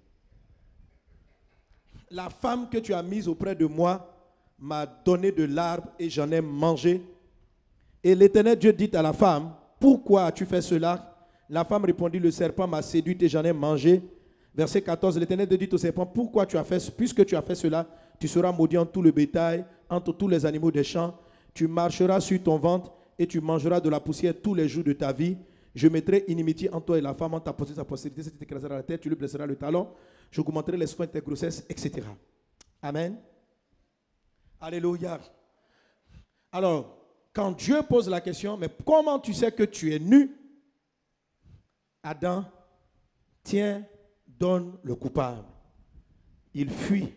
La femme que tu as mise auprès de moi m'a donné de l'arbre et j'en ai mangé. Et l'Éternel Dieu dit à la femme, pourquoi as-tu fait cela? La femme répondit, le serpent m'a séduite et j'en ai mangé. Verset 14, l'Éternel Dieu dit au serpent, pourquoi tu as fait, puisque tu as fait cela, tu seras maudit entre tout le bétail, entre tous les animaux des champs. Tu marcheras sur ton ventre et tu mangeras de la poussière tous les jours de ta vie. Je mettrai inimitié entre toi et la femme, entre ta postérité et sa postérité. Si tu t'écraseras la tête, tu lui blesseras le talon. Je augmenterai les soins de tes grossesses, etc. Amen. Alléluia. Alors, quand Dieu pose la question, mais comment tu sais que tu es nu? Adam, donne le coupable. Il fuit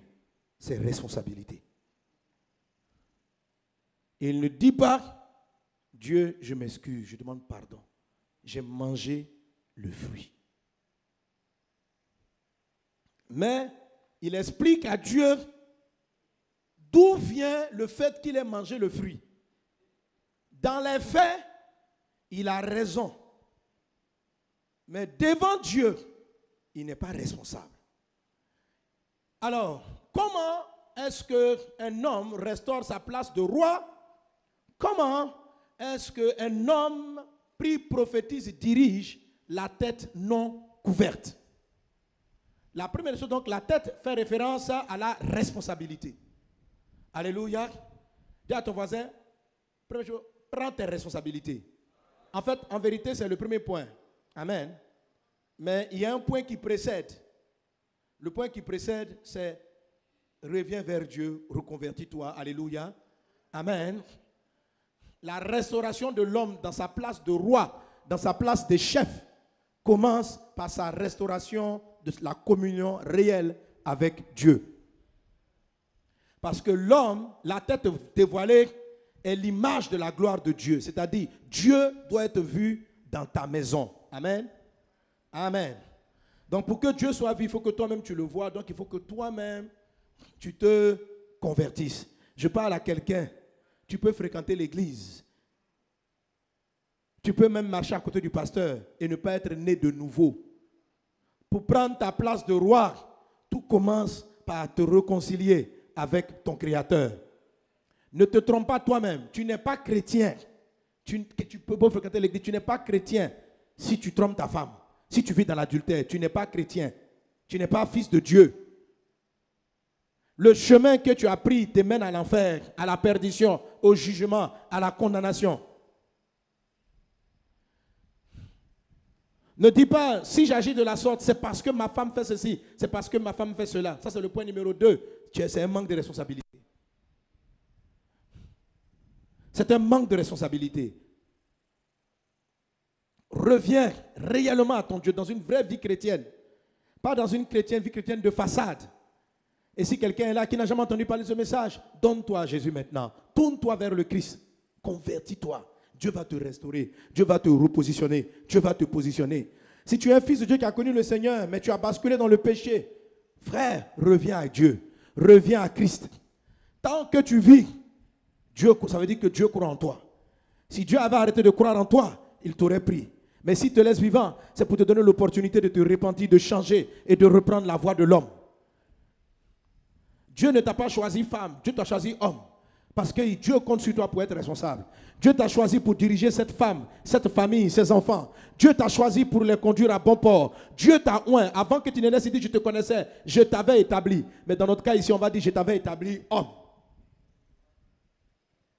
ses responsabilités. Il ne dit pas, Dieu, je m'excuse, je demande pardon. J'ai mangé le fruit. Mais il explique à Dieu d'où vient le fait qu'il ait mangé le fruit. Dans les faits, il a raison. Mais devant Dieu, il n'est pas responsable. Alors, comment est-ce qu'un homme restaure sa place de roi? Comment est-ce qu'un homme prie, prophétise, dirige la tête non couverte? La première chose, donc, la tête fait référence à la responsabilité. Alléluia. Dis à ton voisin, première chose, prends tes responsabilités. En fait, en vérité, c'est le premier point. Amen. Mais il y a un point qui précède. Le point qui précède, c'est reviens vers Dieu, reconvertis-toi. Alléluia. Amen. La restauration de l'homme dans sa place de roi, dans sa place de chef, commence par sa restauration de la communion réelle avec Dieu. Parce que l'homme, la tête dévoilée, est l'image de la gloire de Dieu. C'est-à-dire, Dieu doit être vu dans ta maison. Amen. Amen. Donc, pour que Dieu soit vu, il faut que toi-même tu le vois. Donc, il faut que toi-même, tu te convertisses. Je parle à quelqu'un. Tu peux fréquenter l'église. Tu peux même marcher à côté du pasteur et ne pas être né de nouveau. Pour prendre ta place de roi, tout commence par te réconcilier avec ton Créateur. Ne te trompe pas toi-même. Tu n'es pas chrétien. Tu peux pas fréquenter l'église. Tu n'es pas chrétien si tu trompes ta femme. Si tu vis dans l'adultère, tu n'es pas chrétien. Tu n'es pas fils de Dieu. Le chemin que tu as pris te mène à l'enfer, à la perdition, au jugement, à la condamnation. Ne dis pas, si j'agis de la sorte, c'est parce que ma femme fait ceci, c'est parce que ma femme fait cela. Ça, c'est le point numéro 2. C'est un manque de responsabilité. C'est un manque de responsabilité. Reviens réellement à ton Dieu dans une vraie vie chrétienne. Pas dans une vie chrétienne de façade. Et si quelqu'un est là qui n'a jamais entendu parler de ce message, donne-toi à Jésus maintenant. Tourne-toi vers le Christ. Convertis-toi. Dieu va te restaurer. Dieu va te repositionner. Dieu va te positionner. Si tu es un fils de Dieu qui a connu le Seigneur, mais tu as basculé dans le péché, frère, reviens à Dieu. Reviens à Christ. Tant que tu vis, Dieu, ça veut dire que Dieu croit en toi. Si Dieu avait arrêté de croire en toi, il t'aurait pris. Mais s'il te laisse vivant, c'est pour te donner l'opportunité de te repentir, de changer et de reprendre la voie de l'homme. Dieu ne t'a pas choisi femme, Dieu t'a choisi homme. Parce que Dieu compte sur toi pour être responsable. Dieu t'a choisi pour diriger cette femme, cette famille, ses enfants. Dieu t'a choisi pour les conduire à bon port. Dieu t'a oint. Avant que tu ne naisses, il dit, je te connaissais, je t'avais établi. Mais dans notre cas ici, on va dire, je t'avais établi homme.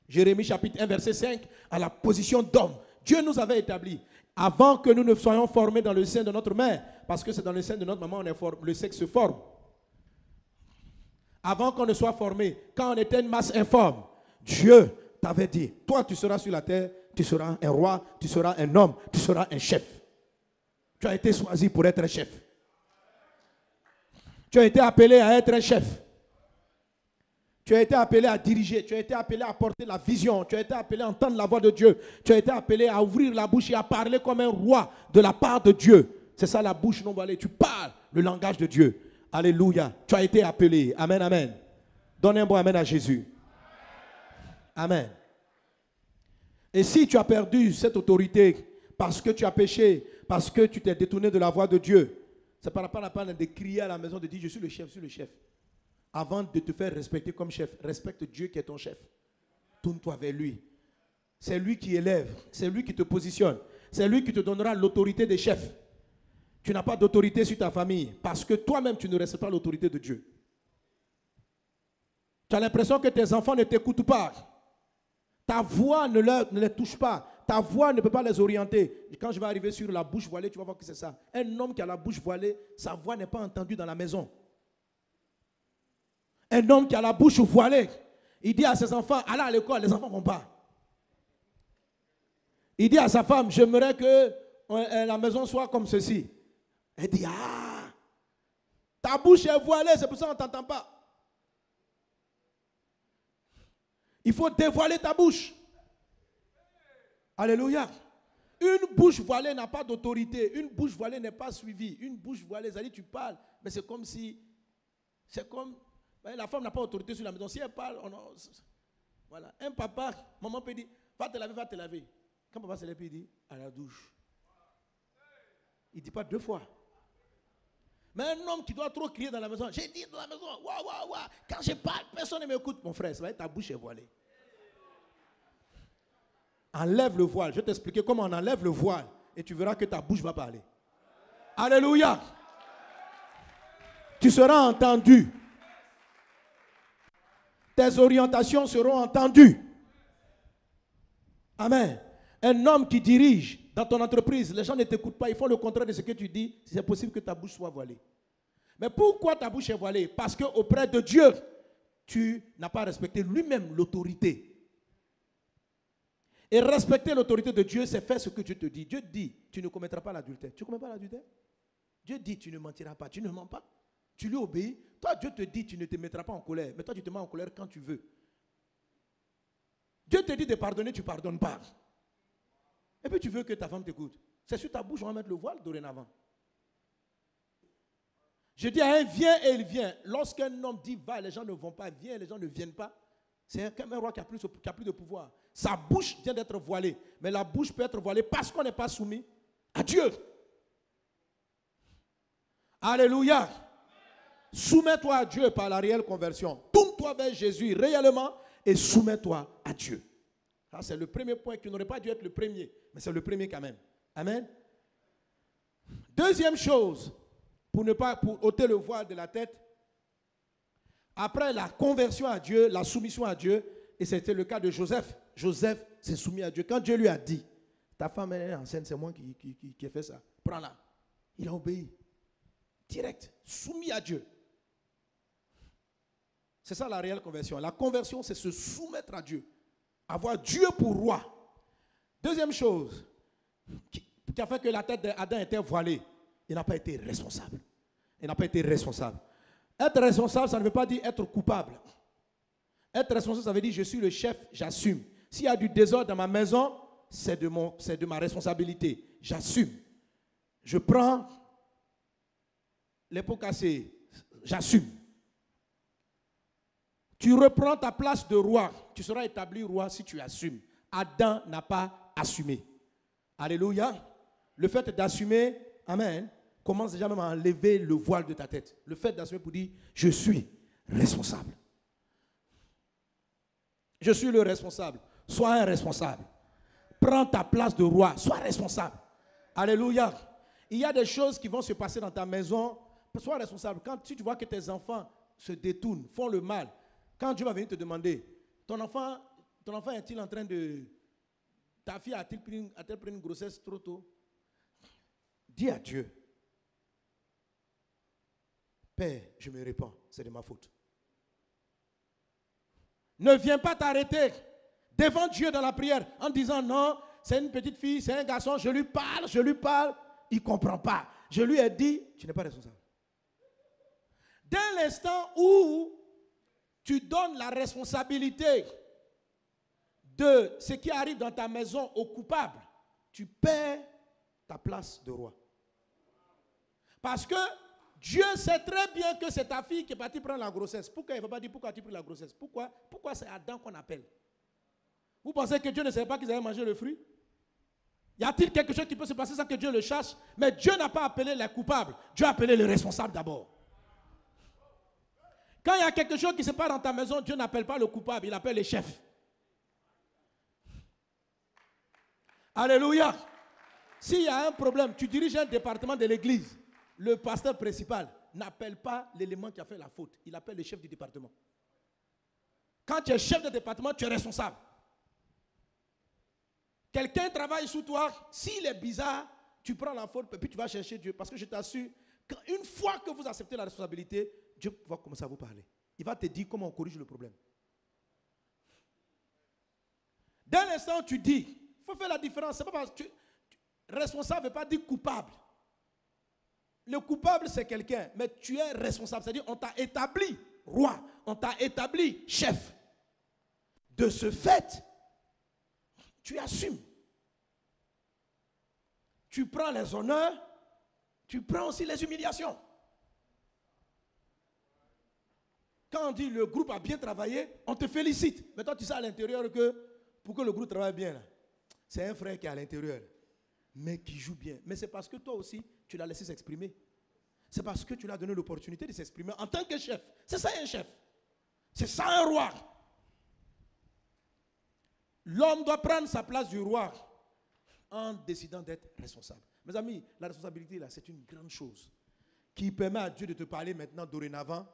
Jérémie chapitre 1, verset 5, à la position d'homme. Dieu nous avait établis. Avant que nous ne soyons formés dans le sein de notre mère, parce que c'est dans le sein de notre maman que le sexe se forme. Avant qu'on ne soit formé, quand on était une masse informe, Dieu t'avait dit, toi tu seras sur la terre, tu seras un roi, tu seras un homme, tu seras un chef. Tu as été choisi pour être un chef. Tu as été appelé à être un chef. Tu as été appelé à diriger, tu as été appelé à porter la vision, tu as été appelé à entendre la voix de Dieu, tu as été appelé à ouvrir la bouche et à parler comme un roi de la part de Dieu. C'est ça la bouche non voilée, tu parles le langage de Dieu. Alléluia. Tu as été appelé. Amen, amen. Donne un bon amen à Jésus. Amen. Et si tu as perdu cette autorité parce que tu as péché, parce que tu t'es détourné de la voie de Dieu, c'est pas la peine de crier à la maison, de dire je suis le chef, je suis le chef. Avant de te faire respecter comme chef, respecte Dieu qui est ton chef. Tourne-toi vers lui. C'est lui qui élève, c'est lui qui te positionne, c'est lui qui te donnera l'autorité des chefs. Tu n'as pas d'autorité sur ta famille parce que toi-même, tu ne respectes pas l'autorité de Dieu. Tu as l'impression que tes enfants ne t'écoutent pas. Ta voix ne les touche pas. Ta voix ne peut pas les orienter. Et quand je vais arriver sur la bouche voilée, tu vas voir que c'est ça. Un homme qui a la bouche voilée, sa voix n'est pas entendue dans la maison. Un homme qui a la bouche voilée, il dit à ses enfants, allez à l'école, les enfants ne vont pas. Il dit à sa femme, j'aimerais que la maison soit comme ceci. Elle dit, ah, ta bouche est voilée, c'est pour ça qu'on ne t'entend pas. Il faut dévoiler ta bouche. Alléluia. Une bouche voilée n'a pas d'autorité. Une bouche voilée n'est pas suivie. Une bouche voilée, ça dit tu parles, mais c'est comme si... C'est comme... La femme n'a pas d'autorité sur la maison. Si elle parle, voilà. Un papa, maman peut dire, va te laver, va te laver. Quand papa se lève, il dit, à la douche. Il ne dit pas 2 fois. Mais un homme qui doit trop crier dans la maison, j'ai dit dans la maison, waouh, waouh, waouh, quand je parle, personne ne m'écoute. Mon frère, ça va être ta bouche est voilée. Enlève le voile. Je vais t'expliquer comment on enlève le voile et tu verras que ta bouche va parler. Alléluia. Tu seras entendu. Tes orientations seront entendues. Amen. Un homme qui dirige dans ton entreprise, les gens ne t'écoutent pas, ils font le contraire de ce que tu dis, c'est possible que ta bouche soit voilée. Mais pourquoi ta bouche est voilée? Parce qu'auprès de Dieu, tu n'as pas respecté lui-même l'autorité. Et respecter l'autorité de Dieu, c'est faire ce que Dieu te dit. Dieu dit, tu ne commettras pas l'adultère. Tu ne commets pas l'adultère? Dieu dit, tu ne mentiras pas, tu ne mens pas. Tu lui obéis. Toi, Dieu te dit, tu ne te mettras pas en colère. Mais toi, tu te mets en colère quand tu veux. Dieu te dit de pardonner, tu ne pardonnes pas. Et puis tu veux que ta femme t'écoute. C'est sur ta bouche, on va mettre le voile dorénavant. Je dis à un, viens et il vient. Lorsqu'un homme dit va, les gens ne vont pas, viens et les gens ne viennent pas. C'est un roi qui a plus de pouvoir. Sa bouche vient d'être voilée. Mais la bouche peut être voilée parce qu'on n'est pas soumis à Dieu. Alléluia. Soumets-toi à Dieu par la réelle conversion. Tourne-toi vers Jésus réellement et soumets-toi à Dieu. Ça, c'est le premier point qui n'aurait pas dû être le premier, mais c'est le premier quand même. Amen. Deuxième chose, pour ôter le voile de la tête, après la conversion à Dieu, la soumission à Dieu, et c'était le cas de Joseph. Joseph s'est soumis à Dieu. Quand Dieu lui a dit, ta femme est enceinte, c'est moi qui ai fait ça. Prends-la. Il a obéi. Direct, soumis à Dieu. C'est ça la réelle conversion. La conversion, c'est se soumettre à Dieu. Avoir Dieu pour roi. Deuxième chose, qui a fait que la tête d'Adam était voilée, il n'a pas été responsable. Il n'a pas été responsable. Être responsable, ça ne veut pas dire être coupable. Être responsable, ça veut dire je suis le chef, j'assume. S'il y a du désordre dans ma maison, c'est de ma responsabilité. J'assume. Je prends les pots cassés, j'assume. Tu reprends ta place de roi. Tu seras établi roi si tu assumes. Adam n'a pas assumé. Alléluia. Le fait d'assumer, amen, commence déjà même à enlever le voile de ta tête. Le fait d'assumer pour dire, je suis responsable. Je suis le responsable. Sois un responsable. Prends ta place de roi. Sois responsable. Alléluia. Il y a des choses qui vont se passer dans ta maison. Sois responsable. Si tu vois que tes enfants se détournent, font le mal, quand Dieu va venir te demander, ton enfant est-il en train de... Ta fille a-t-elle pris une grossesse trop tôt? Dis à Dieu, Père, je me répands, c'est de ma faute. Ne viens pas t'arrêter devant Dieu dans la prière en disant non, c'est une petite fille, c'est un garçon, je lui parle, il ne comprend pas. Je lui ai dit, tu n'es pas responsable. Dès l'instant où tu donnes la responsabilité de ce qui arrive dans ta maison au coupable, tu perds ta place de roi. Parce que Dieu sait très bien que c'est ta fille qui est partie prendre la grossesse. Pourquoi il ne va pas dire pourquoi tu as pris la grossesse? Pourquoi c'est Adam qu'on appelle? Vous pensez que Dieu ne savait pas qu'ils allaient manger le fruit? Y a-t-il quelque chose qui peut se passer sans que Dieu le cherche? Mais Dieu n'a pas appelé les coupables. Dieu a appelé les responsables d'abord. Quand il y a quelque chose qui se passe dans ta maison, Dieu n'appelle pas le coupable, il appelle les chefs. Alléluia. S'il y a un problème, tu diriges un département de l'église, le pasteur principal n'appelle pas l'élément qui a fait la faute, il appelle le chef du département. Quand tu es chef de département, tu es responsable. Quelqu'un travaille sous toi, s'il est bizarre, tu prends la faute et puis tu vas chercher Dieu. Parce que je t'assure, qu'une fois que vous acceptez la responsabilité, Dieu va commencer à vous parler. Il va te dire comment on corrige le problème. Dès l'instant où tu dis, il faut faire la différence. C'est pas parce que responsable ne veut pas dire coupable. Le coupable, c'est quelqu'un, mais tu es responsable. C'est-à-dire, on t'a établi roi, on t'a établi chef. De ce fait, tu assumes. Tu prends les honneurs, tu prends aussi les humiliations. Quand on dit le groupe a bien travaillé, on te félicite. Mais toi, tu sais à l'intérieur que pour que le groupe travaille bien, c'est un frère qui est à l'intérieur, mais qui joue bien. Mais c'est parce que toi aussi, tu l'as laissé s'exprimer. C'est parce que tu lui as donné l'opportunité de s'exprimer en tant que chef. C'est ça un chef. C'est ça un roi. L'homme doit prendre sa place du roi en décidant d'être responsable. Mes amis, la responsabilité, là, c'est une grande chose qui permet à Dieu de te parler maintenant, dorénavant,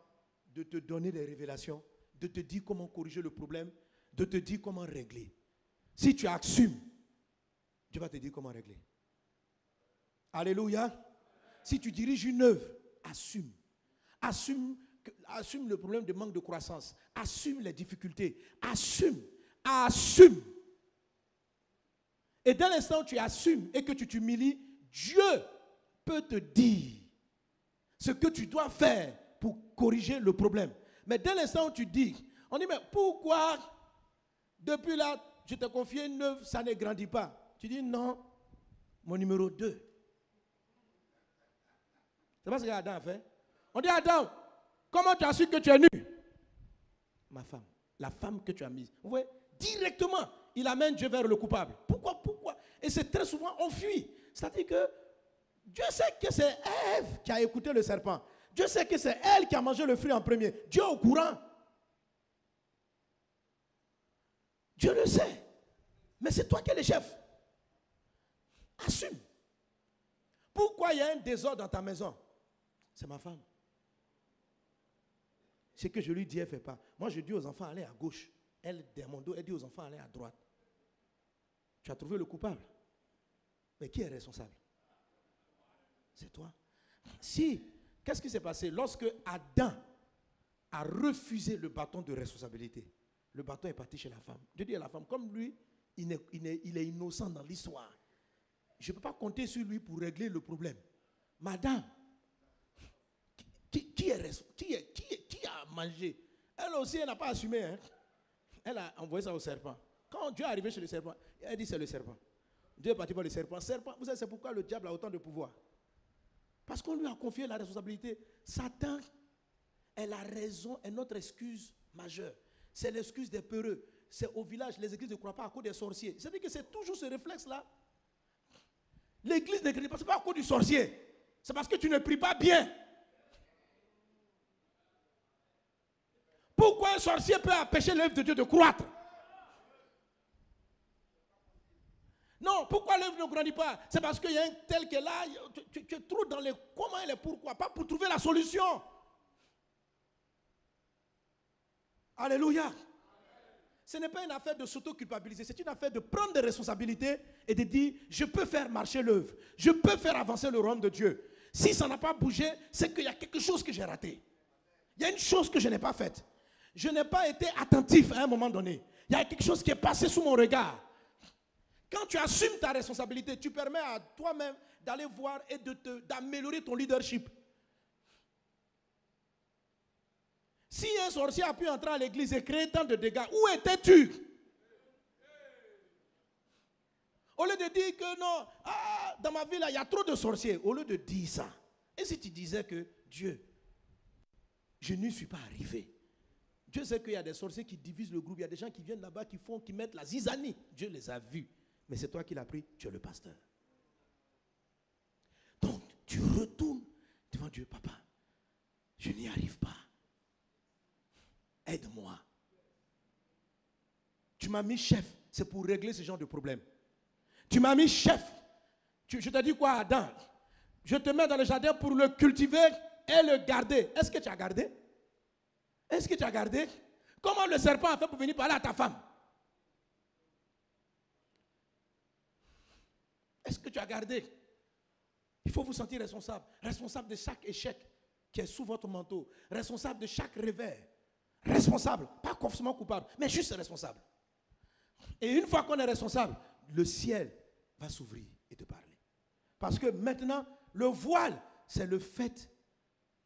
de te donner des révélations, de te dire comment corriger le problème, de te dire comment régler. Si tu assumes, Dieu va te dire comment régler. Alléluia. Si tu diriges une œuvre, assume. Assume le problème de manque de croissance. Assume les difficultés. Assume. Et dès l'instant où tu assumes et que tu t'humilies, Dieu peut te dire ce que tu dois faire pour corriger le problème. Mais dès l'instant où tu dis, on dit, mais pourquoi depuis là, je t'ai confié une œuvre, ça ne grandit pas? Tu dis, non, mon numéro 2. C'est pas ce qu'Adam a fait. On dit, Adam, comment tu as su que tu es nu? Ma femme, la femme que tu as mise. Vous voyez, directement, il amène Dieu vers le coupable. Pourquoi? Et c'est très souvent, on fuit. C'est-à-dire que Dieu sait que c'est Ève qui a écouté le serpent. Dieu sait que c'est elle qui a mangé le fruit en premier. Dieu est au courant. Dieu le sait. Mais c'est toi qui es le chef. Assume. Pourquoi il y a un désordre dans ta maison? C'est ma femme. Ce que je lui dis, elle ne fait pas. Moi, je dis aux enfants, allez à gauche. Elle, derrière mon dos, elle dit aux enfants, allez à droite. Tu as trouvé le coupable. Mais qui est responsable? C'est toi. Si, qu'est-ce qui s'est passé? Lorsque Adam a refusé le bâton de responsabilité, le bâton est parti chez la femme. Dieu dit à la femme, comme lui, il est innocent dans l'histoire. Je ne peux pas compter sur lui pour régler le problème. Madame, qui a mangé? Elle aussi, elle n'a pas assumé. Hein? Elle a envoyé ça au serpent. Quand Dieu est arrivé chez le serpent, elle dit c'est le serpent. Dieu est parti voir le serpent. Serpent, vous savez, c'est pourquoi le diable a autant de pouvoir. Parce qu'on lui a confié la responsabilité. Satan est la raison, est notre excuse majeure. C'est l'excuse des peureux. C'est au village, les églises ne croient pas à cause des sorciers. C'est-à-dire que c'est toujours ce réflexe-là. L'église ne crie pas, ce n'est pas à cause du sorcier. C'est parce que tu ne pries pas bien. Pourquoi un sorcier peut empêcher l'œuvre de Dieu de croître? Non, pourquoi l'œuvre ne grandit pas? C'est parce qu'il y a un tel qui est là, tu es trop dans les comment et les pourquoi, pas pour trouver la solution. Alléluia. Ce n'est pas une affaire de s'auto-culpabiliser, c'est une affaire de prendre des responsabilités et de dire, je peux faire marcher l'œuvre, je peux faire avancer le royaume de Dieu. Si ça n'a pas bougé, c'est qu'il y a quelque chose que j'ai raté. Il y a une chose que je n'ai pas faite. Je n'ai pas été attentif à un moment donné. Il y a quelque chose qui est passé sous mon regard. Quand tu assumes ta responsabilité, tu permets à toi-même d'aller voir et d'améliorer ton leadership. Si un sorcier a pu entrer à l'église et créer tant de dégâts, où étais-tu? Au lieu de dire que non, dans ma vie, là, il y a trop de sorciers. Au lieu de dire ça. Et si tu disais que Dieu, je n'y suis pas arrivé. Dieu sait qu'il y a des sorciers qui divisent le groupe. Il y a des gens qui viennent là-bas, qui mettent la zizanie. Dieu les a vus. Mais c'est toi qui l'as pris, tu es le pasteur. Donc, tu retournes devant Dieu. Papa, je n'y arrive pas. Aide-moi. Tu m'as mis chef, c'est pour régler ce genre de problème. Tu m'as mis chef. Je te dis quoi, Adam? Je te mets dans le jardin pour le cultiver et le garder. Est-ce que tu as gardé? Est-ce que tu as gardé? Comment le serpent a fait pour venir parler à ta femme? Est-ce que tu as gardé? Il faut vous sentir responsable. Responsable de chaque échec qui est sous votre manteau. Responsable de chaque revers. Responsable, pas forcément coupable, mais juste responsable. Et une fois qu'on est responsable, le ciel va s'ouvrir et te parler. Parce que maintenant, le voile, c'est le fait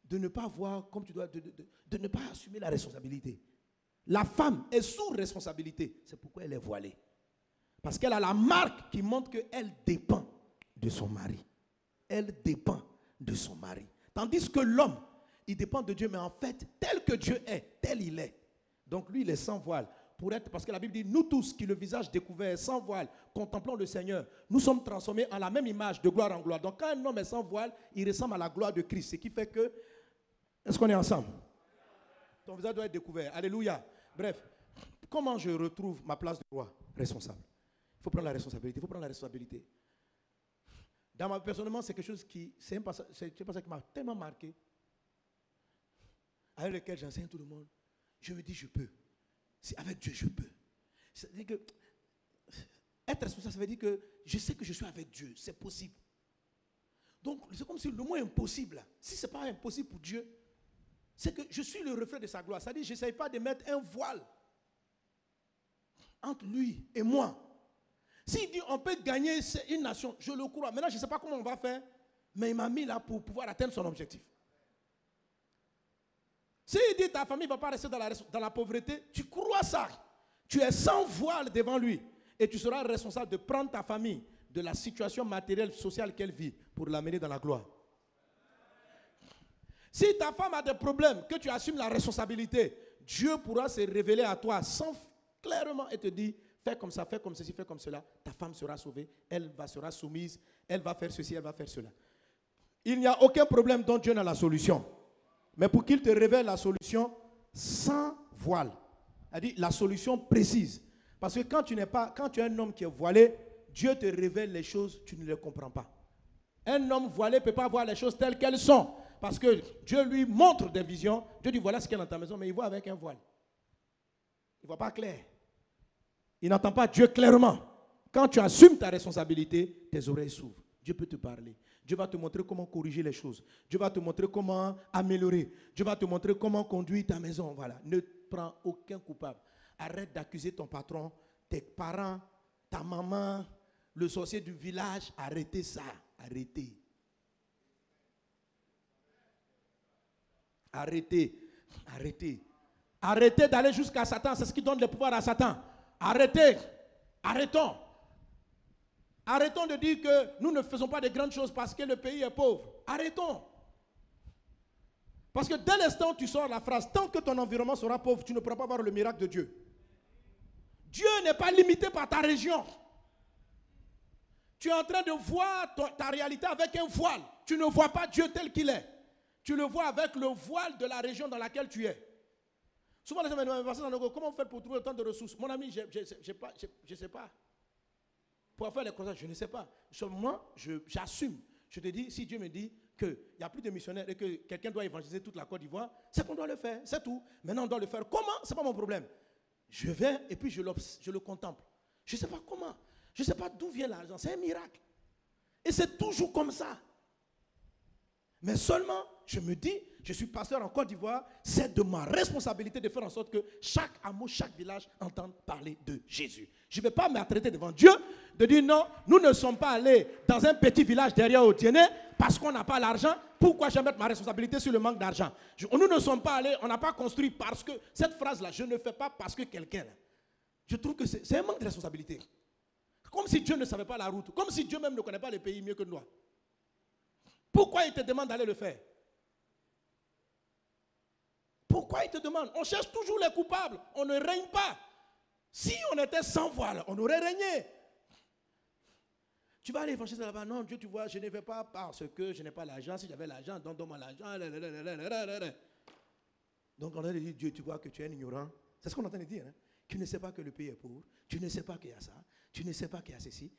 de ne pas voir comme tu dois, de ne pas assumer la responsabilité. La femme est sous responsabilité. C'est pourquoi elle est voilée. Parce qu'elle a la marque qui montre qu'elle dépend de son mari. Elle dépend de son mari. Tandis que l'homme, il dépend de Dieu, mais en fait, tel que Dieu est, tel il est. Donc lui, il est sans voile. Parce que la Bible dit, nous tous qui le visage découvert, sans voile, contemplons le Seigneur, nous sommes transformés en la même image de gloire en gloire. Donc quand un homme est sans voile, il ressemble à la gloire de Christ. Ce qui fait que, est-ce qu'on est ensemble? Ton visage doit être découvert. Alléluia. Bref, comment je retrouve ma place de roi? Responsable. Il faut prendre la responsabilité. Il faut prendre la responsabilité. Dans ma personnellement, c'est quelque chose c'est un passage qui m'a tellement marqué, avec lequel j'enseigne tout le monde. Je me dis, je peux. Si avec Dieu, je peux. C'est-à-dire que être responsable, ça veut dire que je sais que je suis avec Dieu. C'est possible. Donc, c'est comme si le mot impossible, si ce n'est pas impossible pour Dieu, c'est que je suis le reflet de sa gloire. C'est-à-dire que je n'essaye pas de mettre un voile entre lui et moi. S'il dit on peut gagner une nation, je le crois. Maintenant, je ne sais pas comment on va faire, mais il m'a mis là pour pouvoir atteindre son objectif. S'il dit ta famille ne va pas rester dans la pauvreté, tu crois ça. Tu es sans voile devant lui. Et tu seras responsable de prendre ta famille de la situation matérielle, sociale qu'elle vit pour l'amener dans la gloire. Si ta femme a des problèmes, que tu assumes la responsabilité, Dieu pourra se révéler à toi sans clairement et te dire, fais comme ça, fais comme ceci, fais comme cela. Ta femme sera sauvée, elle sera soumise, elle va faire ceci, elle va faire cela. Il n'y a aucun problème dont Dieu n'a la solution. Mais pour qu'il te révèle la solution sans voile. C'est-à-dire la solution précise. Parce que quand tu es un homme qui est voilé, Dieu te révèle les choses, tu ne les comprends pas. Un homme voilé ne peut pas voir les choses telles qu'elles sont. Parce que Dieu lui montre des visions. Dieu dit voilà ce qu'il y a dans ta maison, mais il voit avec un voile. Il ne voit pas clair. Il n'entend pas Dieu clairement. Quand tu assumes ta responsabilité, tes oreilles s'ouvrent. Dieu peut te parler. Dieu va te montrer comment corriger les choses. Dieu va te montrer comment améliorer. Dieu va te montrer comment conduire ta maison. Voilà. Ne prends aucun coupable. Arrête d'accuser ton patron, tes parents, ta maman, le sorcier du village. Arrêtez ça. Arrêtez. Arrêtez. Arrêtez. Arrêtez d'aller jusqu'à Satan. C'est ce qui donne le pouvoir à Satan. Arrêtez. Arrêtons. Arrêtons de dire que nous ne faisons pas de grandes choses parce que le pays est pauvre. Arrêtons. Parce que dès l'instant où tu sors la phrase, tant que ton environnement sera pauvre, tu ne pourras pas voir le miracle de Dieu. Dieu n'est pas limité par ta région. Tu es en train de voir ta réalité avec un voile. Tu ne vois pas Dieu tel qu'il est. Tu le vois avec le voile de la région dans laquelle tu es. Souvent les gens me demandent, comment vous faites pour trouver autant de ressources? Mon ami, je ne sais pas. Pour faire les choses, je ne sais pas. Moi, j'assume. Je te dis, si Dieu me dit qu'il n'y a plus de missionnaires et que quelqu'un doit évangéliser toute la Côte d'Ivoire, c'est qu'on doit le faire, c'est tout. Maintenant, on doit le faire. Comment? Ce n'est pas mon problème. Je vais et puis je le contemple. Je ne sais pas comment. Je ne sais pas d'où vient l'argent. C'est un miracle. Et c'est toujours comme ça. Mais seulement, je me dis, je suis pasteur en Côte d'Ivoire, c'est de ma responsabilité de faire en sorte que chaque hameau, chaque village entende parler de Jésus. Je ne vais pas me traiter devant Dieu de dire non, nous ne sommes pas allés dans un petit village derrière au Diené parce qu'on n'a pas l'argent. Pourquoi je vais mettre ma responsabilité sur le manque d'argent? Nous ne sommes pas allés, on n'a pas construit parce que, cette phrase-là, je ne fais pas parce que quelqu'un, je trouve que c'est un manque de responsabilité. Comme si Dieu ne savait pas la route, comme si Dieu même ne connaît pas les pays mieux que nous. Pourquoi il te demande d'aller le faire? Pourquoi il te demande? On cherche toujours les coupables. On ne règne pas. Si on était sans voile, on aurait régné. Tu vas aller évangéliser là-bas. Non, Dieu, tu vois, je ne vais pas parce que je n'ai pas l'argent. Si j'avais l'argent, donne-moi l'argent. Donc on a dit, Dieu, tu vois que tu es ignorant. C'est ce qu'on entend dire. Hein? Tu ne sais pas que le pays est pauvre. Tu ne sais pas qu'il y a ça. Tu ne sais pas qu'il y a ceci.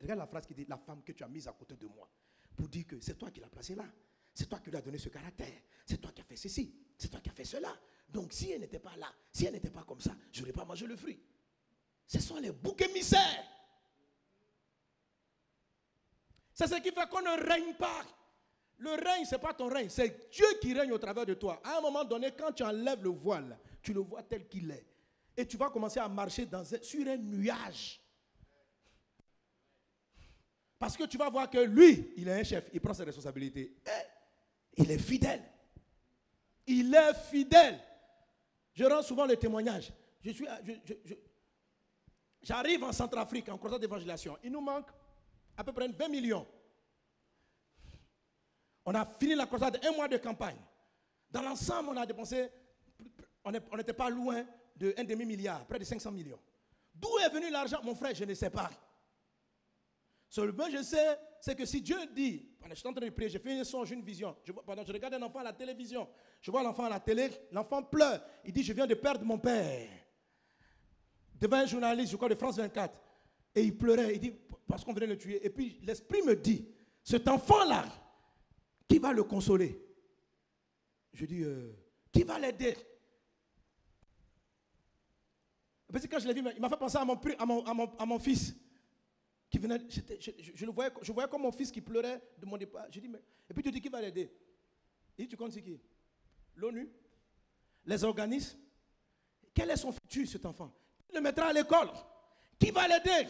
Regarde la phrase qui dit, la femme que tu as mise à côté de moi. Pour dire que c'est toi qui l'as placée là. C'est toi qui lui as donné ce caractère. C'est toi qui as fait ceci. C'est toi qui as fait cela. Donc si elle n'était pas là, si elle n'était pas comme ça, je n'aurais pas mangé le fruit. Ce sont les boucs émissaires. C'est ce qui fait qu'on ne règne pas. Le règne, ce n'est pas ton règne. C'est Dieu qui règne au travers de toi. À un moment donné, quand tu enlèves le voile, tu le vois tel qu'il est. Et tu vas commencer à marcher sur un nuage. Parce que tu vas voir que lui, il est un chef, il prend ses responsabilités. Et il est fidèle. Il est fidèle. Je rends souvent le témoignage. J'arrive en Centrafrique en croisade d'évangélisation. Il nous manque à peu près 20 millions. On a fini la croisade, 1 mois de campagne. Dans l'ensemble, on a dépensé, on n'était pas loin de 1 demi-milliard, près de 500 millions. D'où est venu l'argent? Mon frère, je ne sais pas. Seulement, je sais, c'est que si Dieu dit, pendant que je suis en train de prier, j'ai fait un songe, une vision. Pendant que je regarde un enfant à la télévision, je vois l'enfant à la télé, l'enfant pleure. Il dit, je viens de perdre mon père. Devant un journaliste, je crois, de France 24. Et il pleurait, il dit, parce qu'on venait le tuer. Et puis, l'esprit me dit, cet enfant-là, qui va le consoler? Je dis, qui va l'aider? Parce que quand je l'ai vu, il m'a fait penser à mon fils. Qui venait, je voyais comme mon fils qui pleurait de mon départ. Je dis, mais, et puis tu dis, qui va l'aider? Il dit, tu comptes c'est qui? L'ONU? Les organismes? Quel est son futur, cet enfant? Il le mettra à l'école. Qui va l'aider?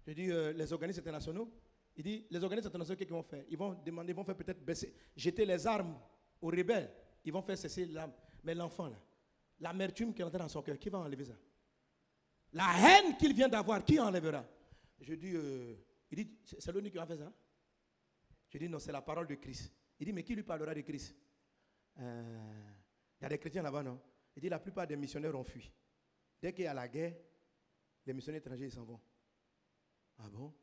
Je dis, les organismes internationaux. Il dit, les organismes internationaux, qu'est-ce qu'ils vont faire? Ils vont demander, ils vont faire peut-être baisser, jeter les armes aux rebelles. Ils vont faire cesser l'arme. Mais l'enfant, là, l'amertume qui est entrée dans son cœur, qui va enlever ça? La haine qu'il vient d'avoir, qui enlèvera? Je dis, il dit, c'est l'ONU qui va faire ça? Je dis, non, c'est la parole de Christ. Il dit, mais qui lui parlera de Christ? Il y a des chrétiens là-bas, non? Il dit, la plupart des missionnaires ont fui. Dès qu'il y a la guerre, les missionnaires étrangers, ils s'en vont. Ah bon?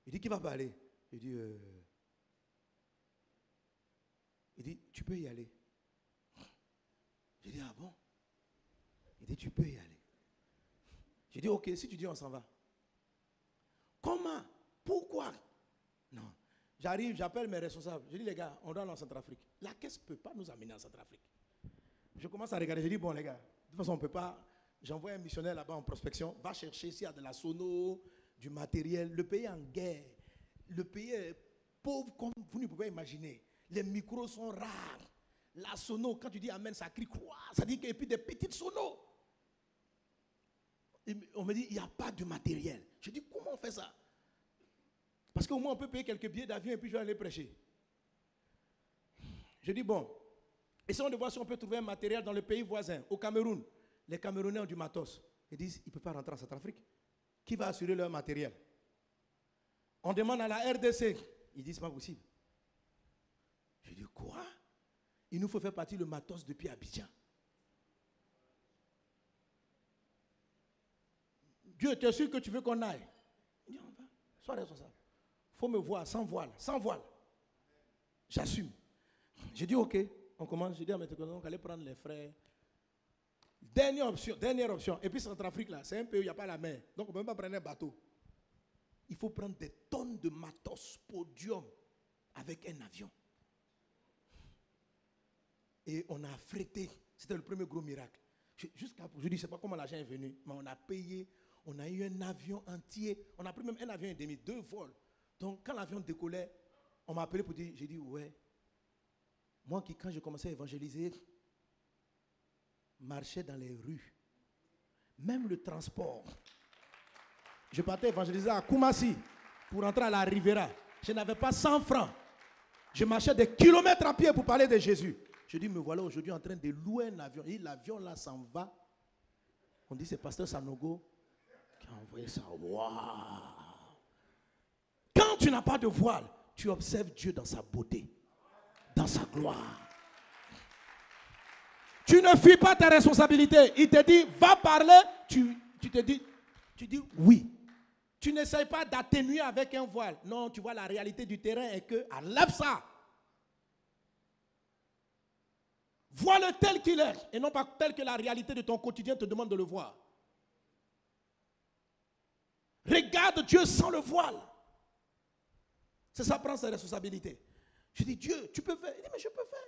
Il dit, qui va parler? Il dit, tu peux y aller. J'ai dit, ah bon? Il dit, tu peux y aller. J'ai dit, ok, si tu dis, on s'en va. Comment? Pourquoi? Non. J'arrive, j'appelle mes responsables. Je dis, les gars, on doit aller en Centrafrique. La caisse ne peut pas nous amener en Centrafrique. Je commence à regarder. Je dis, bon, les gars, de toute façon, on ne peut pas. J'envoie un missionnaire là-bas en prospection. Va chercher s'il y a de la sono, du matériel. Le pays est en guerre. Le pays est pauvre comme vous ne pouvez pas imaginer. Les micros sont rares. La sono, quand tu dis amen, ça crie quoi? Ça dit qu'il y a plus des petites sonos. On me dit, il n'y a pas de matériel. Je dis, comment on fait ça? Parce qu'au moins, on peut payer quelques billets d'avion et puis je vais aller prêcher. Je dis, bon, essayons de voir si on peut trouver un matériel dans le pays voisin, au Cameroun. Les Camerounais ont du matos. Ils disent, ils ne peuvent pas rentrer en Centrafrique. Qui va assurer leur matériel? On demande à la RDC. Ils disent, c'est pas possible. Je dis, quoi? Il nous faut faire partir le matos depuis Abidjan. Dieu, tu es sûr que tu veux qu'on aille? Il dit, on va. Sois responsable. Il faut me voir sans voile. Sans voile. J'assume. J'ai dit, ok. On commence. J'ai dit à mes techniciens, on allait prendre les frais. Dernière option. Et puis Centrafrique, là, c'est un pays où il n'y a pas la mer. Donc on ne peut même pas prendre un bateau. Il faut prendre des tonnes de matos, podium, avec un avion. Et on a affrété. C'était le premier gros miracle. Jusqu'à, je dis, je ne sais pas comment l'argent est venu, mais on a payé. On a eu un avion entier. On a pris même un avion et demi, 2 vols. Donc, quand l'avion décollait, on m'a appelé pour dire, j'ai dit, ouais. Moi, quand j'ai commencé à évangéliser, marchais dans les rues. Même le transport. Je partais évangéliser à Koumassi pour rentrer à la Rivera. Je n'avais pas 100 francs. Je marchais des kilomètres à pied pour parler de Jésus. Je dis, me voilà aujourd'hui en train de louer un avion. Et l'avion là s'en va. On dit, c'est pasteur Sanogo qui a envoyé ça. Waouh! Quand tu n'as pas de voile, tu observes Dieu dans sa beauté, dans sa gloire. Tu ne fuis pas tes responsabilités. Il te dit, va parler. Tu dis oui. Tu n'essayes pas d'atténuer avec un voile. Non, tu vois la réalité du terrain est que, enlève ça. Vois-le tel qu'il est et non pas tel que la réalité de ton quotidien te demande de le voir. Regarde Dieu sans le voile. C'est ça, prendre ses responsabilités. Je dis, Dieu, tu peux faire. Il dit, mais je peux faire.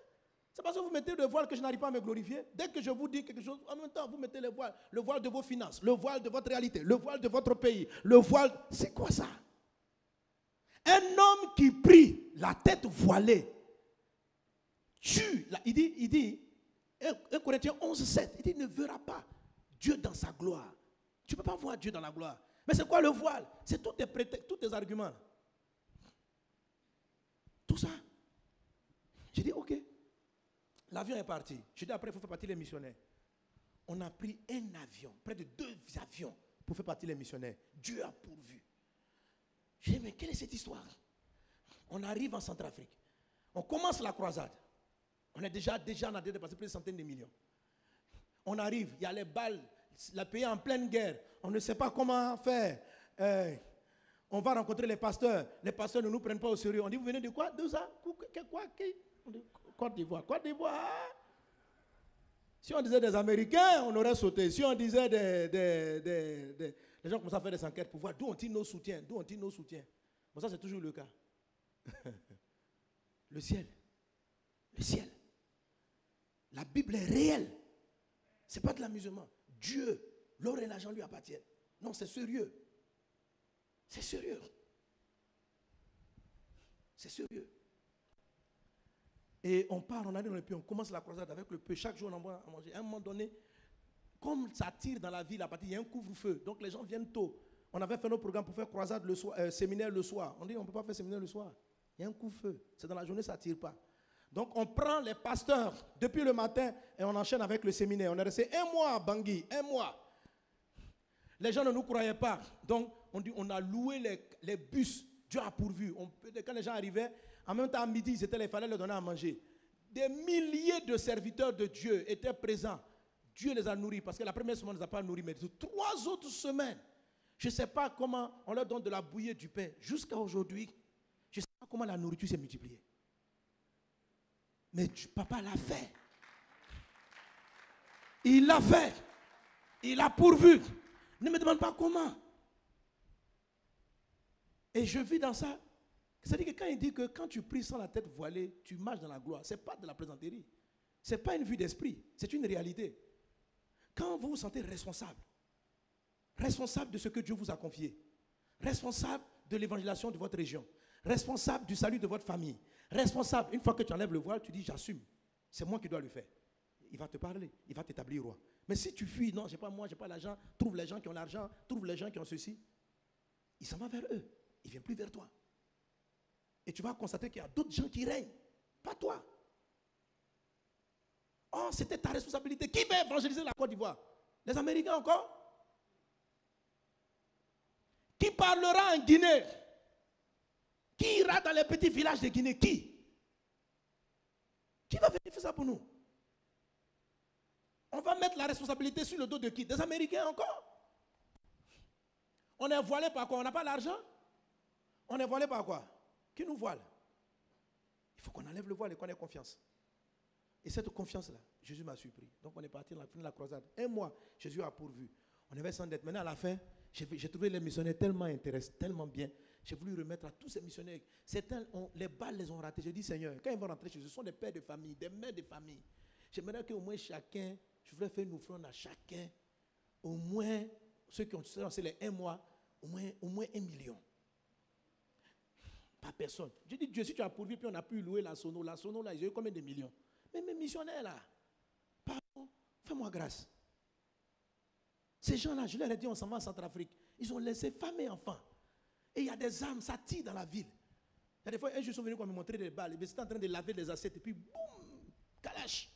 C'est parce que vous mettez le voile que je n'arrive pas à me glorifier. Dès que je vous dis quelque chose, en même temps, vous mettez le voile de vos finances, le voile de votre réalité, le voile de votre pays, le voile. C'est quoi ça? Un homme qui prie, la tête voilée, tue. Il dit, 1 Corinthiens 11:7, il dit, ne verra pas Dieu dans sa gloire. Tu ne peux pas voir Dieu dans la gloire. Mais c'est quoi le voile? C'est tous tes prétextes, tous tes arguments. Tout ça. J'ai dit, ok. L'avion est parti. Je dis après, il faut faire partir les missionnaires. On a pris un avion, près de 2 avions pour faire partir les missionnaires. Dieu a pourvu. J'ai dit, mais quelle est cette histoire? On arrive en Centrafrique. On commence la croisade. On a déjà dépassé plus de centaines de millions. On arrive, il y a les balles, le pays est en pleine guerre. On ne sait pas comment faire. On va rencontrer les pasteurs. Les pasteurs ne nous prennent pas au sérieux. On dit, vous venez de quoi? De ça? Quoi? On dit, Côte d'Ivoire. Côte d'Ivoire? Si on disait des Américains, on aurait sauté. Si on disait des gens commencent à faire des enquêtes pour voir d'où ont-ils nos soutiens. Bon, ça, c'est toujours le cas. Le ciel. La Bible est réelle. Ce n'est pas de l'amusement. Dieu, l'or et l'argent lui appartiennent. Non, c'est sérieux. C'est sérieux. Et on part, on arrive dans le pays, on commence la croisade avec le peu. Chaque jour, on envoie à manger. À un moment donné, comme ça tire dans la ville, à partir, il y a un couvre-feu. Donc les gens viennent tôt. On avait fait nos programmes pour faire croisade le soir, séminaire le soir. On dit, on ne peut pas faire séminaire le soir. Il y a un couvre-feu. C'est dans la journée, ça ne tire pas. Donc on prend les pasteurs depuis le matin et on enchaîne avec le séminaire. On est resté 1 mois à Bangui, 1 mois. Les gens ne nous croyaient pas. Donc on a loué les bus. Dieu a pourvu. Quand les gens arrivaient, en même temps à midi, il fallait leur donner à manger. Des milliers de serviteurs de Dieu étaient présents. Dieu les a nourris parce que la première semaine, on ne les a pas nourris. Mais 3 autres semaines, je ne sais pas comment on leur donne de la bouillie et du pain. Jusqu'à aujourd'hui, je ne sais pas comment la nourriture s'est multipliée. Mais papa l'a fait. Il l'a fait. Il a pourvu. Ne me demande pas comment. Et je vis dans ça. C'est-à-dire que quand il dit que quand tu pries sans la tête voilée, tu marches dans la gloire, ce n'est pas de la plaisanterie. Ce n'est pas une vue d'esprit. C'est une réalité. Quand vous vous sentez responsable de ce que Dieu vous a confié, responsable de l'évangélisation de votre région, responsable du salut de votre famille, responsable, une fois que tu enlèves le voile, tu dis j'assume, c'est moi qui dois le faire. Il va te parler, il va t'établir roi. Mais si tu fuis, non, j'ai pas moi, j'ai pas l'argent, trouve les gens qui ont l'argent, trouve les gens qui ont ceci, il s'en va vers eux, il ne vient plus vers toi. Et tu vas constater qu'il y a d'autres gens qui règnent, pas toi. Oh, c'était ta responsabilité. Qui va évangéliser la Côte d'Ivoire? Les Américains encore? Qui parlera en Guinée? Qui ira dans les petits villages de Guinée? Qui va venir faire ça pour nous? On va mettre la responsabilité sur le dos de qui? Des Américains encore? On est voilé par quoi? On n'a pas l'argent? On est voilé par quoi? Qui nous voile? Il faut qu'on enlève le voile et qu'on ait confiance. Et cette confiance-là, Jésus m'a surpris. Donc on est parti à la fin de la croisade. 1 mois, Jésus a pourvu. On avait sans dette. Maintenant à la fin, j'ai trouvé les missionnaires tellement intéressants, tellement bien. J'ai voulu remettre à tous ces missionnaires. Certains, les balles les ont ratés. J'ai dit, Seigneur, quand ils vont rentrer chez eux, ce sont des pères de famille, des mères de famille. J'aimerais qu'au moins chacun, je voudrais faire une offrande à chacun. Au moins, ceux qui ont lancé les 1 mois, au moins 1 million. Pas personne. J'ai dit, Dieu, si tu as pourvu, puis on a pu louer la sono là, ils ont eu combien de millions? Mais mes missionnaires là, pardon, fais-moi grâce. Ces gens-là, je leur ai dit, on s'en va en Centrafrique. Ils ont laissé femmes et enfants. Et il y a des armes, ça tire dans la ville. Il y a des fois, un jour, ils sont venus me montrer des balles. Ils étaient en train de laver des assiettes. Et puis, boum, kalash.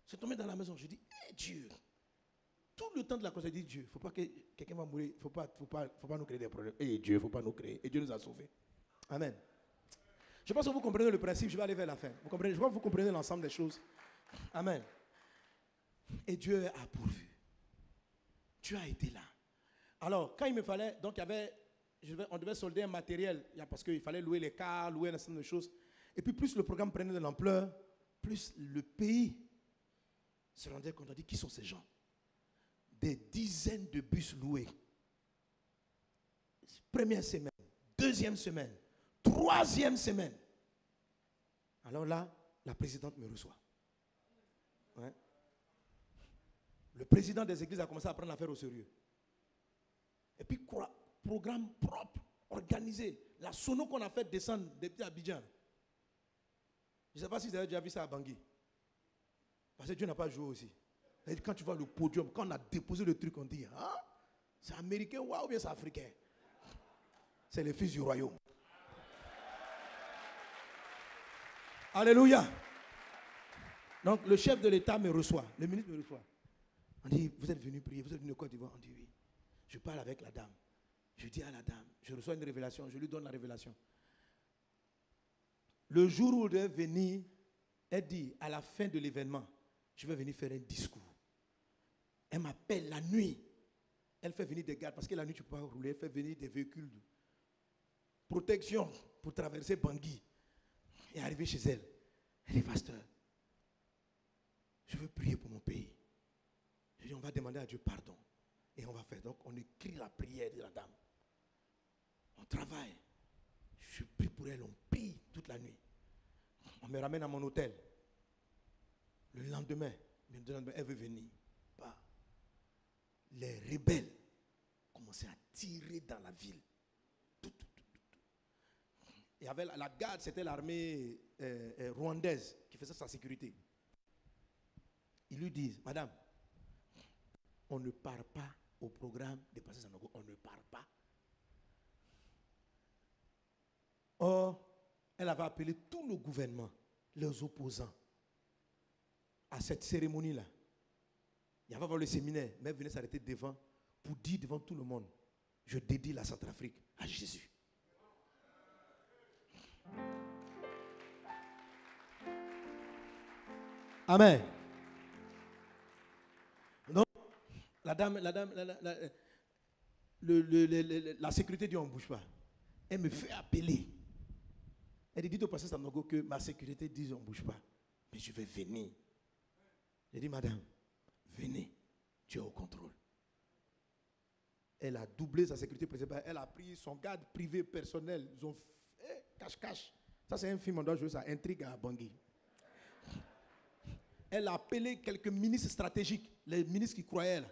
C'est tombé dans la maison. Je dis, Dieu. Tout le temps de la cause, je dis, Dieu, il ne faut pas que quelqu'un va mourir. Il ne faut pas nous créer des problèmes. Et Dieu, il ne faut pas nous créer. Et Dieu nous a sauvés. Amen. Je pense que vous comprenez le principe. Je vais aller vers la fin. Vous comprenez? Je crois que vous comprenez l'ensemble des choses. Amen. Et Dieu a pourvu. Dieu a été là. Alors, quand il me fallait, donc on devait solder un matériel, parce qu'il fallait louer les cars, louer un certain nombre de choses. Et puis plus le programme prenait de l'ampleur, plus le pays se rendait compte. On dit, qui sont ces gens? Des dizaines de bus loués. Première semaine, deuxième semaine, troisième semaine. Alors là, la présidente me reçoit. Ouais. Le président des églises a commencé à prendre l'affaire au sérieux. Et puis, programme propre, organisé. La sono qu'on a fait descendre depuis Abidjan. Je ne sais pas si vous avez déjà vu ça à Bangui. Parce que Dieu n'a pas joué aussi. Et quand tu vois le podium, quand on a déposé le truc, on dit, hein, c'est américain ou bien c'est africain? C'est les fils du royaume. Alléluia. Donc, le chef de l'État me reçoit, le ministre me reçoit. On dit, vous êtes venu prier, vous êtes venu de Côte d'Ivoire? On dit oui. Je parle avec la dame. Je dis à la dame, je reçois une révélation, je lui donne la révélation. Le jour où elle devait venir, elle dit, à la fin de l'événement, je vais venir faire un discours. Elle m'appelle la nuit. Elle fait venir des gardes, parce que la nuit, tu ne peux pas rouler. Elle fait venir des véhicules de protection pour traverser Bangui et arriver chez elle. Elle dit, pasteur, je veux prier pour mon pays. Je dis, on va demander à Dieu pardon. Et on va faire. Donc, on écrit la prière de la dame. On travaille. Je prie pour elle, on prie toute la nuit. On me ramène à mon hôtel. Le lendemain, elle veut venir. Bah, les rebelles commençaient à tirer dans la ville. Et avec la garde, c'était l'armée rwandaise qui faisait sa sécurité. Ils lui disent, madame, on ne part pas au programme de Pasteur Sanogo, on ne part pas. Or, elle avait appelé tout le gouvernement, les opposants, à cette cérémonie-là. Il y avait le séminaire, mais elle venait s'arrêter devant pour dire devant tout le monde, je dédie la Centrafrique à Jésus. Amen. Donc, la sécurité dit on ne bouge pas. Elle me fait appeler. Elle dit au pasteur Sanogo que ma sécurité dit on ne bouge pas. Mais je vais venir. J'ai dit, madame, venez, Dieu est au contrôle. Elle a doublé sa sécurité principale. Elle a pris son garde privé personnel. Ils ont fait cache-cache. Ça, c'est un film, on doit jouer ça, Intrigue à Bangui. Elle a appelé quelques ministres stratégiques, les ministres qui croyaient là.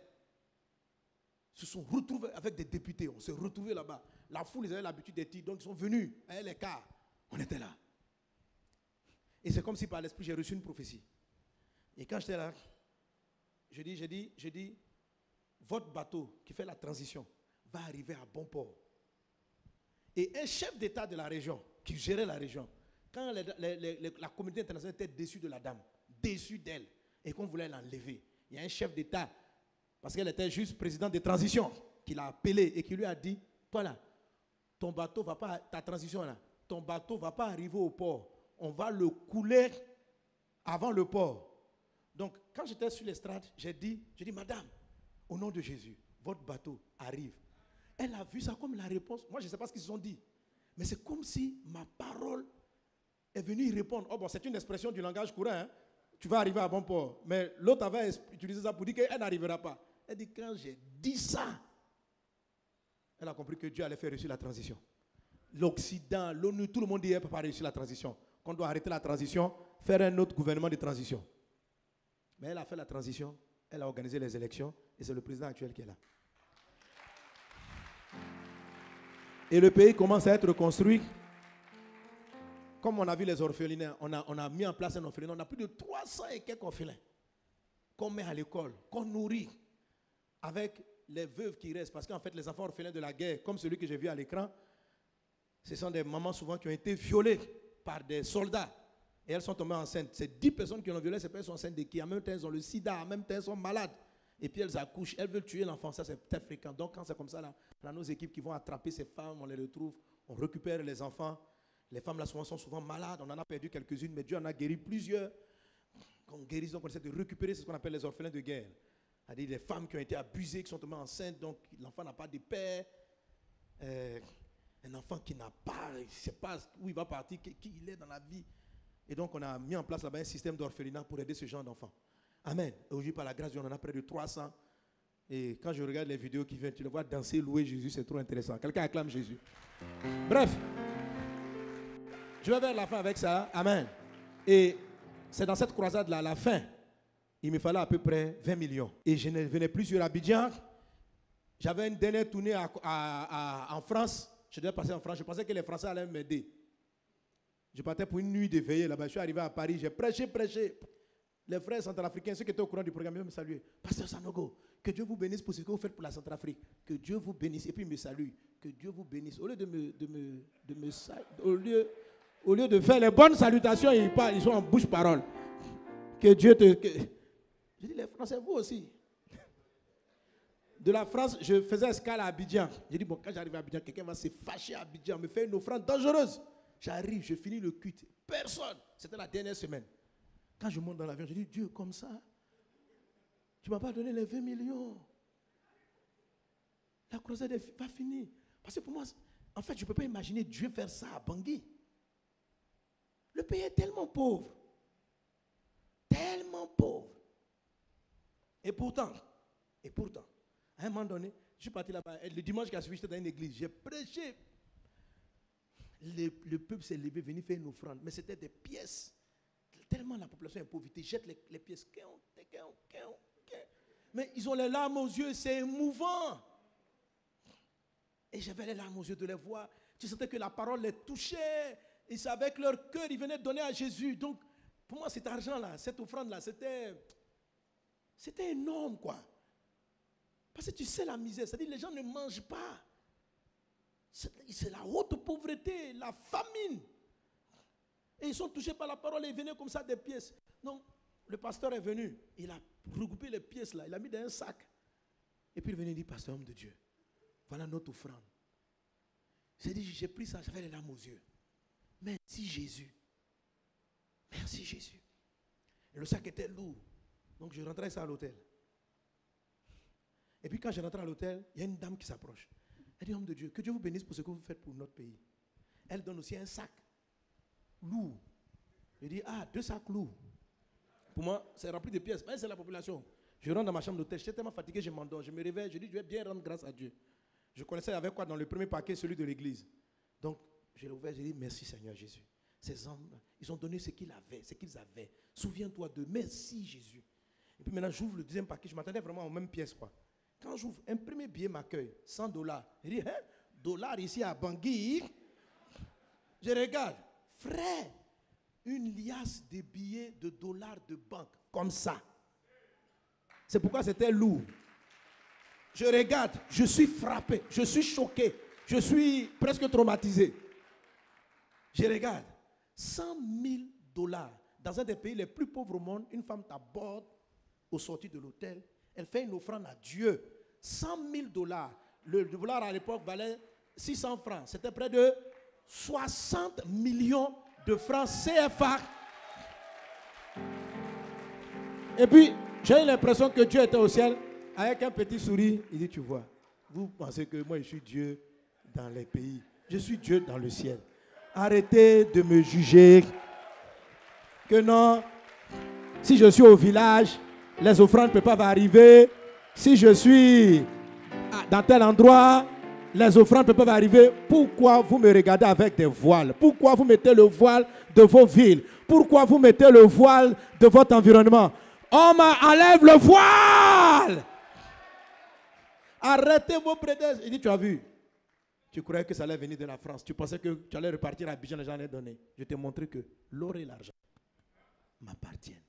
Se sont retrouvés avec des députés. On s'est retrouvés là-bas. La foule, ils avaient l'habitude d'être, donc ils sont venus à les cars. On était là. Et c'est comme si par l'esprit, j'ai reçu une prophétie. Et quand j'étais là, je dis, votre bateau qui fait la transition va arriver à bon port. Et un chef d'État de la région, qui gérait la région, quand la communauté internationale était déçue de la dame, déçue d'elle, et qu'on voulait l'enlever, il y a un chef d'État, parce qu'elle était juste présidente de transition, qui l'a appelé et qui lui a dit, toi là, ton bateau va pas, ta transition là, ton bateau ne va pas arriver au port. On va le couler avant le port. Donc, quand j'étais sur l'estrade, j'ai dit, madame, au nom de Jésus, votre bateau arrive. Elle a vu ça comme la réponse. Moi, je ne sais pas ce qu'ils se sont dit. Mais c'est comme si ma parole est venue y répondre. Oh bon, c'est une expression du langage courant. Hein? Tu vas arriver à bon port. Mais l'autre avait utilisé ça pour dire qu'elle n'arrivera pas. Elle dit, quand j'ai dit ça, elle a compris que Dieu allait faire réussir la transition. L'Occident, l'ONU, tout le monde dit qu'elle ne peut pas réussir la transition. Qu'on doit arrêter la transition, faire un autre gouvernement de transition. Mais elle a fait la transition, elle a organisé les élections et c'est le président actuel qui est là. Et le pays commence à être reconstruit. Comme on a vu les orphelinats, on a mis en place un orphelinat. On a plus de 300 et quelques orphelins qu'on met à l'école, qu'on nourrit avec les veuves qui restent. Parce qu'en fait, les enfants orphelins de la guerre, comme celui que j'ai vu à l'écran, ce sont des mamans souvent qui ont été violées par des soldats. Et elles sont tombées enceintes. C'est 10 personnes qui ont violé, ces personnes sont enceintes de qui? En même temps, elles ont le sida, en même temps, elles sont malades. Et puis elles accouchent, elles veulent tuer l'enfant. Ça, c'est très fréquent. Donc, quand c'est comme ça, là, on a nos équipes qui vont attraper ces femmes, on les retrouve, on récupère les enfants. Les femmes, là, souvent, sont souvent malades. On en a perdu quelques-unes, mais Dieu en a guéri plusieurs. Quand on guérit, donc on essaie de récupérer ce qu'on appelle les orphelins de guerre. C'est-à-dire des femmes qui ont été abusées, qui sont tombées enceintes, donc l'enfant n'a pas de père. Un enfant qui n'a pas, il ne sait pas où il va partir, qui il est dans la vie. Et donc, on a mis en place là-bas un système d'orphelinat pour aider ce genre d'enfants. Amen. Et aujourd'hui, par la grâce de Dieu, on en a près de 300. Et quand je regarde les vidéos qui viennent, tu le vois danser, louer Jésus, c'est trop intéressant. Quelqu'un acclame Jésus. Bref, je vais vers la fin avec ça. Amen. Et c'est dans cette croisade-là, à la fin, il me fallait à peu près 20 millions. Et je ne venais plus sur Abidjan. J'avais une dernière tournée en France. Je devais passer en France. Je pensais que les Français allaient m'aider. Je partais pour une nuit de veillée là-bas. Je suis arrivé à Paris. J'ai prêché. Les frères centrafricains, ceux qui étaient au courant du programme, ils me saluaient. Pasteur Sanogo, que Dieu vous bénisse pour ce que vous faites pour la Centrafrique. Que Dieu vous bénisse. Et puis ils me saluent. Que Dieu vous bénisse. Au lieu de au lieu de faire les bonnes salutations, ils sont en bouche-parole. Que Dieu te... Je dis, les Français, vous aussi. De la France, je faisais escale à Abidjan. J'ai dit, bon, quand j'arrive à Abidjan, quelqu'un va se fâcher à Abidjan, me faire une offrande dangereuse. J'arrive, je finis le culte. Personne. C'était la dernière semaine. Quand je monte dans l'avion, je dis, Dieu, comme ça, tu ne m'as pas donné les 20 millions. La croisade va finir. Parce que pour moi, en fait, je ne peux pas imaginer Dieu faire ça à Bangui. Le pays est tellement pauvre. Tellement pauvre. Et pourtant, à un moment donné, je suis parti là-bas. Le dimanche qui a suivi, j'étais dans une église. J'ai prêché. Le peuple s'est levé, venu faire une offrande. Mais c'était des pièces. Tellement la population est pauvre, ils jettent les pièces. Mais ils ont les larmes aux yeux, c'est émouvant. Et j'avais les larmes aux yeux de les voir. Tu sentais que la parole les touchait. Et c'est avec leur cœur, ils venaient donner à Jésus. Donc, pour moi, cet argent-là, cette offrande-là, c'était énorme, quoi. Parce que tu sais la misère, c'est-à-dire les gens ne mangent pas. C'est la haute pauvreté, la famine. Et ils sont touchés par la parole et ils venaient comme ça des pièces. Donc, le pasteur est venu, il a regroupé les pièces là, il a mis dans un sac. Et puis il est venu dire, pasteur, homme de Dieu, voilà notre offrande. J'ai pris ça, j'avais les larmes aux yeux. Merci Jésus. Merci Jésus. Et le sac était lourd. Donc je rentrais ça à l'hôtel. Et puis quand je rentrais à l'hôtel, il y a une dame qui s'approche. Elle dit, homme de Dieu, que Dieu vous bénisse pour ce que vous faites pour notre pays. Elle donne aussi un sac lourd. Je dis, 2 sacs lourds. Pour moi, c'est rempli de pièces. Mais c'est la population. Je rentre dans ma chambre d'hôtel, j'étais tellement fatigué, je m'endors. Je me réveille, je dis, je vais bien rendre grâce à Dieu. Je connaissais avec quoi dans le premier paquet, celui de l'église. Donc, je l'ai ouvert, j'ai dit, merci Seigneur Jésus. Ces hommes, ils ont donné ce qu'ils avaient. Souviens-toi d'eux. Merci Jésus. Et puis maintenant, j'ouvre le deuxième paquet. Je m'attendais vraiment aux mêmes pièces, quoi. Quand j'ouvre, un premier billet m'accueille, $100. Je dis, $, ici à Bangui. Je regarde, frère, une liasse de billets de dollars de banque, comme ça. C'est pourquoi c'était lourd. Je regarde, je suis frappé, je suis choqué, je suis presque traumatisé. Je regarde, $100 000 dans un des pays les plus pauvres au monde. Une femme t'aborde au sortir de l'hôtel, elle fait une offrande à Dieu. $100 000. Le dollar à l'époque valait 600 francs. C'était près de 60 millions de francs CFA. Et puis, j'ai eu l'impression que Dieu était au ciel avec un petit sourire. Il dit, tu vois, vous pensez que moi je suis Dieu dans les pays. Je suis Dieu dans le ciel. Arrêtez de me juger. Que non, si je suis au village, les offrandes ne peuvent pas arriver. Si je suis dans tel endroit, les offrandes ne peuvent pas arriver. Pourquoi vous me regardez avec des voiles? Pourquoi vous mettez le voile de vos villes? Pourquoi vous mettez le voile de votre environnement? Homme, enlève le voile! Arrêtez vos prédestinés. Il dit, tu as vu? Tu croyais que ça allait venir de la France. Tu pensais que tu allais repartir à Abidjan, les gens allaient donner. Je t'ai montré que l'or et l'argent m'appartiennent.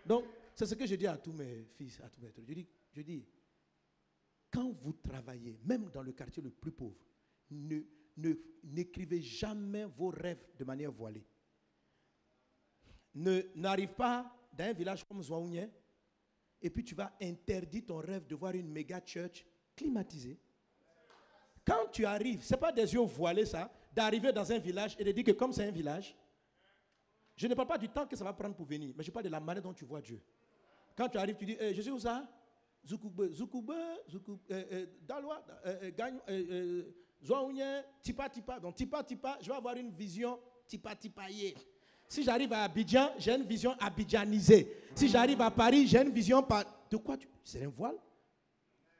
Donc, c'est ce que je dis à tous mes fils, à tous mes trucs. Je dis, quand vous travaillez, même dans le quartier le plus pauvre, n'écrivez jamais vos rêves de manière voilée. N'arrive pas dans un village comme Zouaounié et puis tu vas interdire ton rêve de voir une méga church climatisée. Quand tu arrives, ce n'est pas des yeux voilés ça, d'arriver dans un village et de dire que comme c'est un village, je ne parle pas du temps que ça va prendre pour venir, mais je parle de la manière dont tu vois Dieu. Quand tu arrives, tu dis, je suis où ça? Zoukoube, Daloa, Zouaounié, Tipa. Donc Tipa, je vais avoir une vision Tipa-Tipaillée. Si j'arrive à Abidjan, j'ai une vision abidjanisée. Si j'arrive à Paris, j'ai une vision de quoi c'est un voile?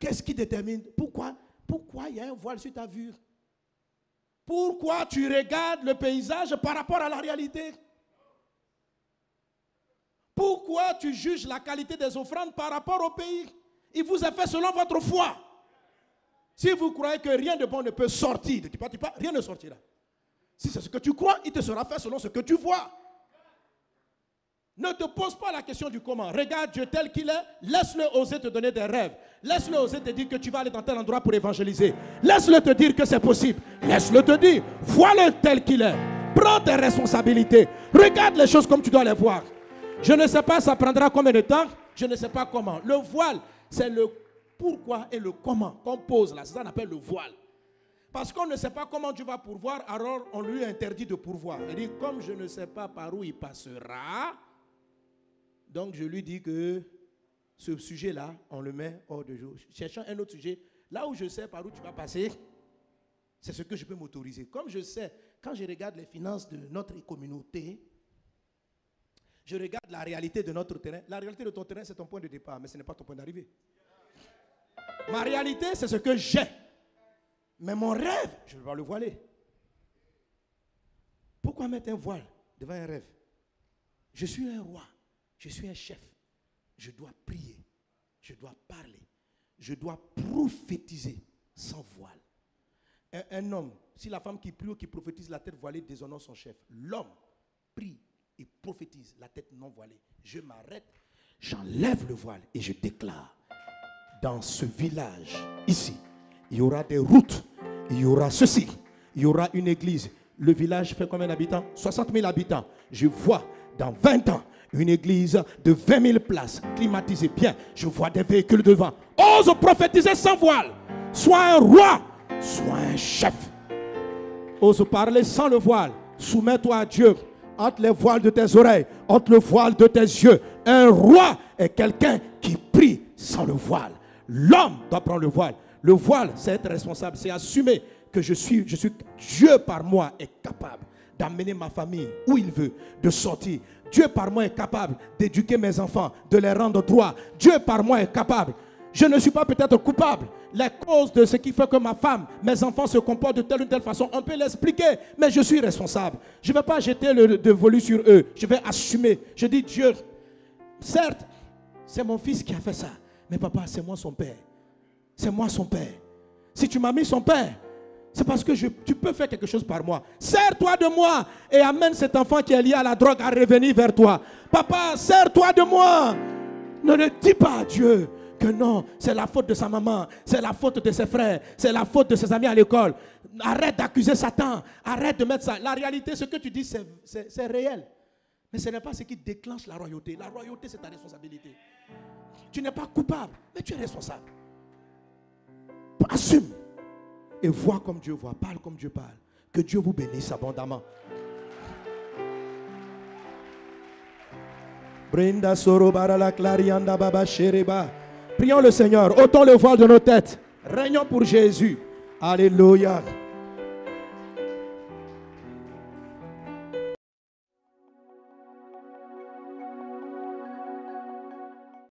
Qu'est-ce qui détermine? Pourquoi il y a un voile sur ta vue? Pourquoi tu regardes le paysage par rapport à la réalité? Pourquoi tu juges la qualité des offrandes par rapport au pays? Il vous est fait selon votre foi. Si vous croyez que rien de bon ne peut sortir de Tipa, rien ne sortira. Si c'est ce que tu crois, il te sera fait selon ce que tu vois. Ne te pose pas la question du comment. Regarde Dieu tel qu'il est. Laisse-le oser te donner des rêves. Laisse-le oser te dire que tu vas aller dans tel endroit pour évangéliser. Laisse-le te dire que c'est possible. Laisse-le te dire. Vois-le tel qu'il est. Prends tes responsabilités. Regarde les choses comme tu dois les voir. Je ne sais pas, ça prendra combien de temps? Je ne sais pas comment. Le voile, c'est le pourquoi et le comment qu'on pose là. C'est ça qu'on appelle le voile. Parce qu'on ne sait pas comment Dieu va pourvoir, alors on lui interdit de pourvoir. Il dit, comme je ne sais pas par où il passera, donc je lui dis que ce sujet-là, on le met hors de jeu. Cherchons un autre sujet. Là où je sais par où tu vas passer, c'est ce que je peux m'autoriser. Comme je sais, quand je regarde les finances de notre communauté, je regarde la réalité de notre terrain. La réalité de ton terrain, c'est ton point de départ, mais ce n'est pas ton point d'arrivée. Ma réalité, c'est ce que j'ai. Mais mon rêve, je dois le voiler. Pourquoi mettre un voile devant un rêve? Je suis un roi, je suis un chef. Je dois prier, je dois parler, je dois prophétiser sans voile. Un homme, si la femme qui prie ou qui prophétise la tête voilée déshonore son chef, l'homme prie et prophétise la tête non voilée. Je m'arrête, j'enlève le voile et je déclare, dans ce village, ici, il y aura des routes, il y aura ceci, il y aura une église. Le village fait combien d'habitants? 60 000 habitants. Je vois dans 20 ans une église de 20 000 places climatisée. Bien, je vois des véhicules devant. Ose prophétiser sans voile. Sois un roi, sois un chef. Ose parler sans le voile. Soumets-toi à Dieu. Entre les voiles de tes oreilles, entre le voile de tes yeux. Un roi est quelqu'un qui prie sans le voile. L'homme doit prendre le voile. Le voile, c'est être responsable, c'est assumer que je suis Dieu par moi est capable d'amener ma famille où il veut, de sortir. Dieu par moi est capable d'éduquer mes enfants, de les rendre droits. Dieu par moi est capable. Je ne suis pas peut-être coupable. Les causes de ce qui fait que ma femme, mes enfants se comportent de telle ou telle façon, on peut l'expliquer, mais je suis responsable. Je ne vais pas jeter le dévolu sur eux. Je vais assumer. Je dis, Dieu, certes, c'est mon fils qui a fait ça, mais papa, c'est moi son père. C'est moi son père. Si tu m'as mis son père, c'est parce que tu peux faire quelque chose par moi. Sers-toi de moi et amène cet enfant qui est lié à la drogue à revenir vers toi. Papa, sers-toi de moi. Ne dis pas à Dieu que non, c'est la faute de sa maman, c'est la faute de ses frères, c'est la faute de ses amis à l'école. Arrête d'accuser Satan, arrête de mettre ça. La réalité, ce que tu dis, c'est réel. Mais ce n'est pas ce qui déclenche la royauté. La royauté, c'est ta responsabilité. Tu n'es pas coupable, mais tu es responsable. Assume et vois comme Dieu voit, parle comme Dieu parle. Que Dieu vous bénisse abondamment. Brinda soro barala clarianda baba shereba. Prions le Seigneur, ôtons le voile de nos têtes. Régnons pour Jésus. Alléluia.